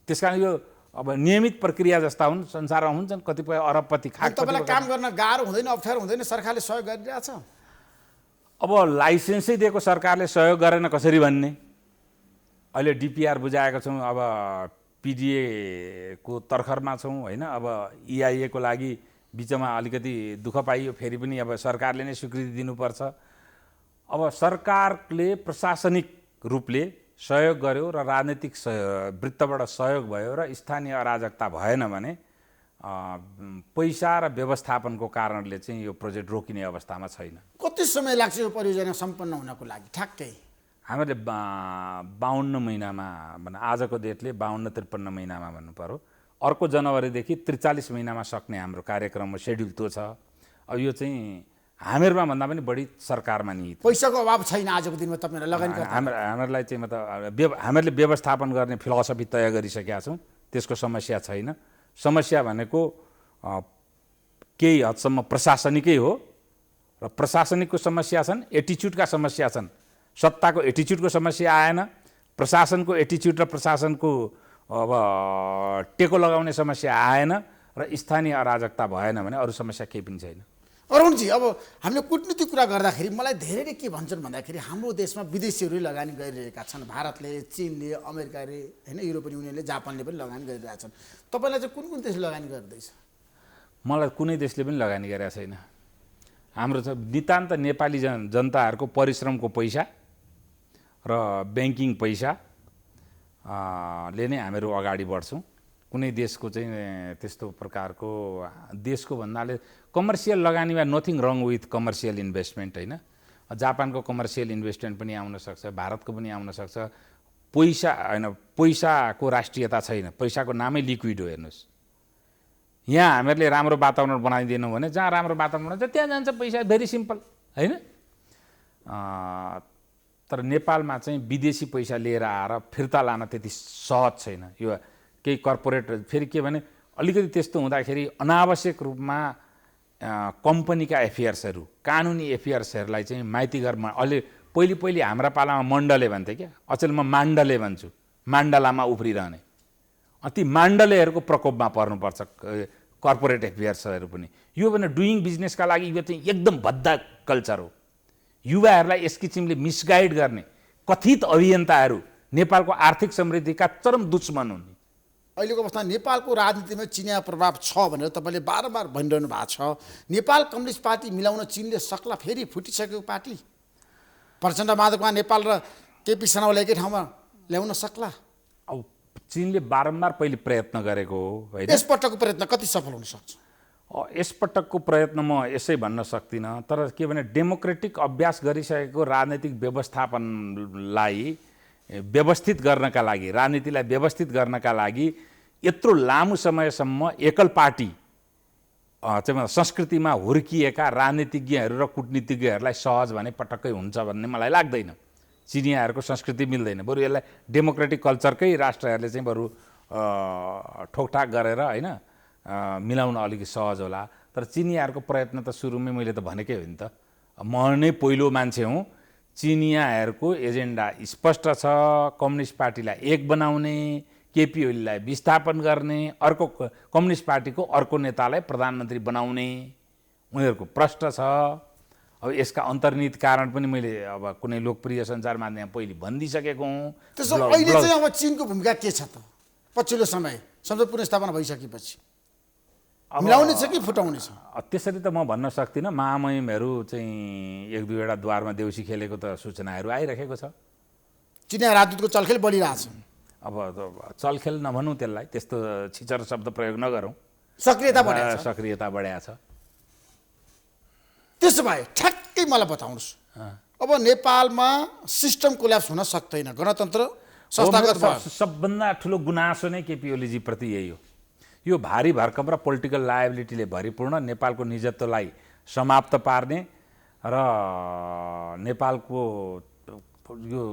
त्यसकारण यो अब नियमित प्रक्रिया जस्ता हुन्, संसारमा हुन्छन् कतिपय अरबपति तपाईँलाई काम गर्न गाह्रो हुँदैन, अप्ठ्यारो हुँदैन? सरकारले सहयोग गरिरहेछ। अब लाइसेन्सै दिएको सरकारले सहयोग गरेन कसरी भन्ने? अहिले डिपिआर बुझाएका छौँ, अब पिडिएको तर्खरमा छौँ होइन। अब EIA को लागि बिचमा अलिकति दुःख पाइयो, फेरि पनि अब सरकारले नै स्वीकृति दिनुपर्छ। अब सरकारले प्रशासनिक रूपले सहयोग गर्यो र राजनीतिक वृत्तबाट सहयोग भयो र स्थानीय अराजकता भएन भने पैसा र व्यवस्थापनको कारणले चाहिँ यो प्रोजेक्ट रोकिने अवस्थामा छैन। कति समय लाग्छ यो परियोजना सम्पन्न हुनको लागि ठ्याक्कै? हामीले 52 महिनामा भने आजको डेटले 52-53 महिनामा भन्नु पर्यो। अर्को जनवरीदेखि 43 महिनामा सक्ने हाम्रो कार्यक्रम सेड्युल त्यो छ। अब यो चाहिँ हामीहरूमा भन्दा पनि बढी सरकारमा निहित। पैसाको अभाव छैन आजको दिनमा तपाईँलाई लगानी गर्न? हामीहरूलाई चाहिँ मतलब हामीहरूले व्यवस्थापन गर्ने फिलोसफी तय गरिसकेका छौँ, त्यसको समस्या छैन। समस्या भनेको केही हदसम्म प्रशासनिकै हो र प्रशासनिकको समस्या छन्, एटिच्युडका समस्या छन्। सत्ताको एटिच्युडको समस्या आएन, प्रशासनको एटिच्युड र प्रशासनको अब टेको लगाउने समस्या आएन र स्थानीय अराजकता भएन भने अरू समस्या केही पनि छैन। अरुणजी, अब हामीले कुटनीतिक कुरा गर्दाखेरि मलाई धेरैले के भन्छन् भन्दाखेरि हाम्रो देशमा विदेशीहरू लगानी गरिरहेका छन्। भारतले, चीनले, अमेरिकाले होइन, युरोपियन युनियनले, जापानले पनि लगानी गरिरहेछन्। तपाईँलाई चाहिँ कुन देशले लगानी गर्दैछ? मलाई कुनै देशले पनि लगानी गरेका छैन। हाम्रो चाहिँ नितान्त नेपाली जनताहरूको परिश्रमको पैसा र ब्याङ्किङ पैसा ले नै हामीहरू अगाडि बढ्छौँ। कुनै देशको चाहिँ त्यस्तो प्रकारको देशको भन्नाले कमर्सियल लगानीमा nothing wrong with commercial investment होइन। जापानको कमर्सियल इन्भेस्टमेन्ट पनि आउन सक्छ, भारतको पनि आउन सक्छ। पैसा होइन, पैसाको राष्ट्रियता छैन, पैसाको नामै लिक्विड हो। हेर्नुहोस्, यहाँ हामीहरूले राम्रो वातावरण बनाइदिनु भने जहाँ राम्रो वातावरण हुन्छ त्यहाँ जान्छ पैसा, भेरी सिम्पल होइन। तर नेपालमा चाहिँ विदेशी पैसा लिएर आएर फिर्ता लान त्यति सहज छैन। यो केही कर्पोरेट फेरि के भने अलिकति त्यस्तो हुँदाखेरि अनावश्यक रूपमा कम्पनीका एफेयर्सहरू, कानुनी एफेयर्सहरूलाई चाहिँ माइती घरमा अहिले पहिले हाम्रा पालामा मण्डले भन्थे क्या, अचेल म माण्डले भन्छु, माण्डलामा उफ्रिरहने। ती माण्डलेहरूको प्रकोपमा पर्नुपर्छ कर्पोरेट एफेयर्सहरू पनि। यो भने डुइङ बिजनेसका लागि यो चाहिँ एकदम भद्दा कल्चर हो। युवाहरूलाई यस किसिमले मिसगाइड गर्ने कथित अभियन्ताहरू नेपालको आर्थिक समृद्धिका चरम दुश्मन हुन्। अहिलेको अवस्थामा नेपालको राजनीतिमा चिनिया प्रभाव छ भनेर तपाईँले बारम्बार भनिरहनु भएको छ। नेपाल कम्युनिस्ट पार्टी मिलाउन चिनले सक्ला? फेरि फुटिसकेको पार्टी प्रचण्ड माधवमा नेपाल र केपी शर्मालाई एकै ठाउँमा ल्याउन सक्ला? अब चिनले बारम्बार पहिले प्रयत्न गरेको हो होइन। यसपटकको प्रयत्न कति सफल हुन सक्छ? यसपटकको प्रयत्न म यसै भन्न सक्दिनँ। तर के भने डेमोक्रेटिक अभ्यास गरिसकेको राजनैतिक व्यवस्थापनलाई व्यवस्थित गर्नका लागि, राजनीतिलाई व्यवस्थित गर्नका लागि यत्रो लामो समयसम्म एकल पार्टी चाहिँ संस्कृतिमा हुर्किएका राजनीतिज्ञहरू र कूटनीतिज्ञहरूलाई सहज भने पटक्कै हुन्छ भन्ने मलाई लाग्दैन। चिनियाहरूको संस्कृति मिल्दैन, बरु यसलाई डेमोक्रेटिक कल्चरकै राष्ट्रहरूले चाहिँ बरु ठोकठाक गरेर होइन मिलाउन अलिकति सहज होला। तर चिनियाहरूको प्रयत्न त सुरुमै मैले त भनेकै हो नि त, म नै पहिलो मान्छे हुँ। चिनियाहरूको एजेन्डा स्पष्ट छ, कम्युनिस्ट पार्टीलाई एक बनाउने, केपी ओलीलाई विस्थापन गर्ने, अर्को कम्युनिस्ट पार्टीको अर्को नेतालाई प्रधानमन्त्री बनाउने उनीहरूको प्रश्न छ। अब यसका अन्तर्निहित कारण पनि मैले अब कुनै लोकप्रिय सञ्चार माध्यममा पहिले भनिदिइसकेको हुँ। त्यसो अहिले चाहिँ अब चीनको भूमिका के छ त पछिल्लो समय संसद पुनर्स्थापना भइसकेपछि? मिलाउने छ कि फुटाउने छ? त्यसरी त म भन्न सक्दिनँ। महामहिमहरू चाहिँ एक दुईवटा द्वारमा देउसी खेलेको त सूचनाहरू आइरहेको छ। चिनिया राजदूतको चलखेल बढिरहेछ। अब चलखेल नभनौँ त्यसलाई, त्यस्तो छिचर शब्द प्रयोग नगरौँ। सक्रियता बढेको छ। सक्रियता बढेको छ। त्यसो भए ठ्याक्कै मलाई बताउनुहोस्, अब नेपालमा सिस्टम कोल्याप्स हुन सक्दैन, गणतन्त्र संस्थागत भयो। सबभन्दा ठुलो गुनासो नै केपी ओलीजी प्रति यही हो। यो भारी भरकम र पोलिटिकल लायबिलिटीले भरिपूर्ण नेपालको निजत्वलाई समाप्त पार्ने र नेपालको यो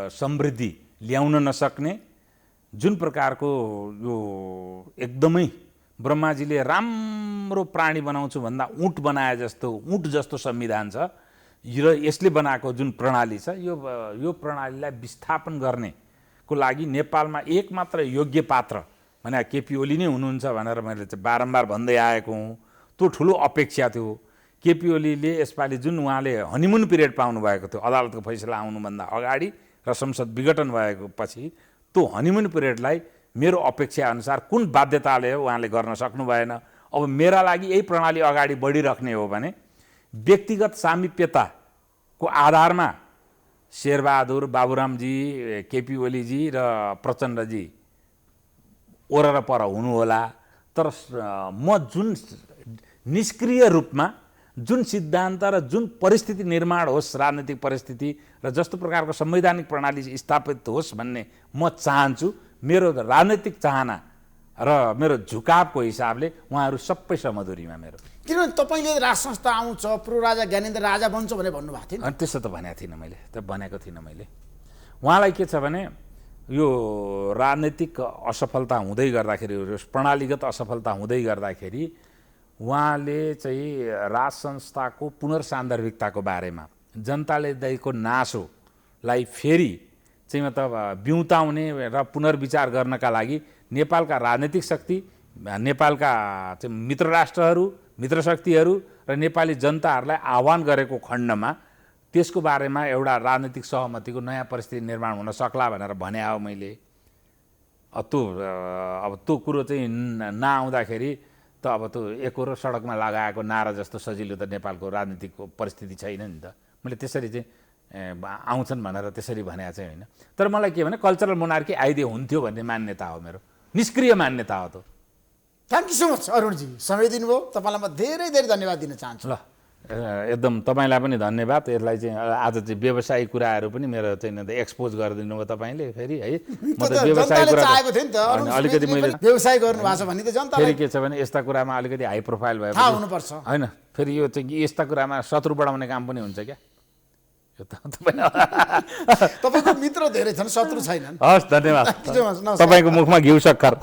समृद्धि ल्याउन नसक्ने जुन प्रकारको यो एकदमै ब्रह्माजीले राम्रो प्राणी बनाउँछु भन्दा ऊँट बनाए जस्तो, ऊँट जस्तो संविधान छ र यसले बनाएको जुन प्रणाली छ, यो प्रणालीलाई विस्थापन गर्नेको लागि नेपालमा एकमात्र योग्य पात्र भने केपी ओली नै हुनुहुन्छ भनेर मैले चाहिँ बारम्बार भन्दै आएको हुँ। त्यो ठुलो अपेक्षा थियो। केपी ओलीले यसपालि जुन उहाँले हनिमुन पिरियड पाउनुभएको थियो अदालतको फैसला आउनुभन्दा अगाडि र संसद विघटन भएको पछि, त्यो हनिमुन पिरियडलाई मेरो अपेक्षा अनुसार कुन बाध्यताले उहाँले गर्न सक्नु भएन। अब मेरा लागि यही प्रणाली अगाडि बढिराख्ने हो भने व्यक्तिगत सामिप्यताको आधारमा शेरबहादुर, बाबुरामजी, केपी ओलीजी र प्रचण्डजी ओर र पर हुनुहोला। तर म जुन निष्क्रिय रूपमा जुन सिद्धान्त र जुन परिस्थिति निर्माण होस्, राजनीतिक परिस्थिति र जस्तो प्रकारको संवैधानिक प्रणाली स्थापित होस् भन्ने म चाहन्छु। मेरो राजनीतिक चाहना र मेरो झुकावको हिसाबले उहाँहरू सबै समधुरीमा मेरो। किनभने तपाईँले राज संस्था आउँछ, पूर्व राजा ज्ञानेन्द्र राजा बन्छ भनेर भन्नुभएको थियो नि। त्यसो त भनेको थिइनँ मैले, त भनेको थिइनँ मैले। उहाँलाई के छ भने यो राजनीतिक असफलता हुँदै गर्दाखेरि, प्रणालीगत असफलता हुँदै गर्दाखेरि उहाँले चाहिँ राज संस्थाको पुनर्सान्दर्भिकताको बारेमा जनताले दिएको नासोलाई फेरि चाहिँ मतलब बिउताउने र पुनर्विचार गर्नका लागि नेपालका राजनीतिक शक्ति, नेपालका चाहिँ मित्र राष्ट्रहरू, मित्र शक्तिहरू र नेपाली जनताहरूलाई आह्वान गरेको खण्डमा त्यसको बारेमा एउटा राजनीतिक सहमतिको नयाँ परिस्थिति निर्माण हुन सक्ला भनेर भने हो मैले। अब त्यो कुरो चाहिँ नआउँदाखेरि त अब त्यो एकहोरो सडकमा लगाएको नारा जस्तो सजिलो त नेपालको राजनीतिक परिस्थिति छैन नि त। मैले त्यसरी चाहिँ आउँछन् भनेर त्यसरी भनेको चाहिँ होइन। तर मलाई के भने कल्चरल मोनार्की आइदिए हुन्थ्यो भन्ने मान्यता हो मेरो, निष्क्रिय मान्यता हो त्यो। Thank you so much Arun ji, समय दिनुभयो। तपाईँलाई म धेरै धेरै धन्यवाद दिन चाहन्छु। ल एकदम तपाईँलाई पनि धन्यवाद। यसलाई चाहिँ आज चाहिँ व्यवसायिक कुराहरू पनि मेरो चाहिँ एक्सपोज गरिदिनु भयो तपाईँले फेरि है। म त व्यवसायिक कुरा अलिकति मैले व्यवसाय गर्नु भएको छ भने त जनता फेरि के छ भने यस्ता कुरामा अलिकति हाई प्रोफाइल भयो थाहा हुनुपर्छ होइन। फेरि यो चाहिँ यस्ता कुरामा शत्रु बढाउने काम पनि हुन्छ क्या। तपाईँको मित्र धेरै छन्, शत्रु छैनन्। हस् धन्यवाद। तपाईँको मुखमा घिउ सक्खर।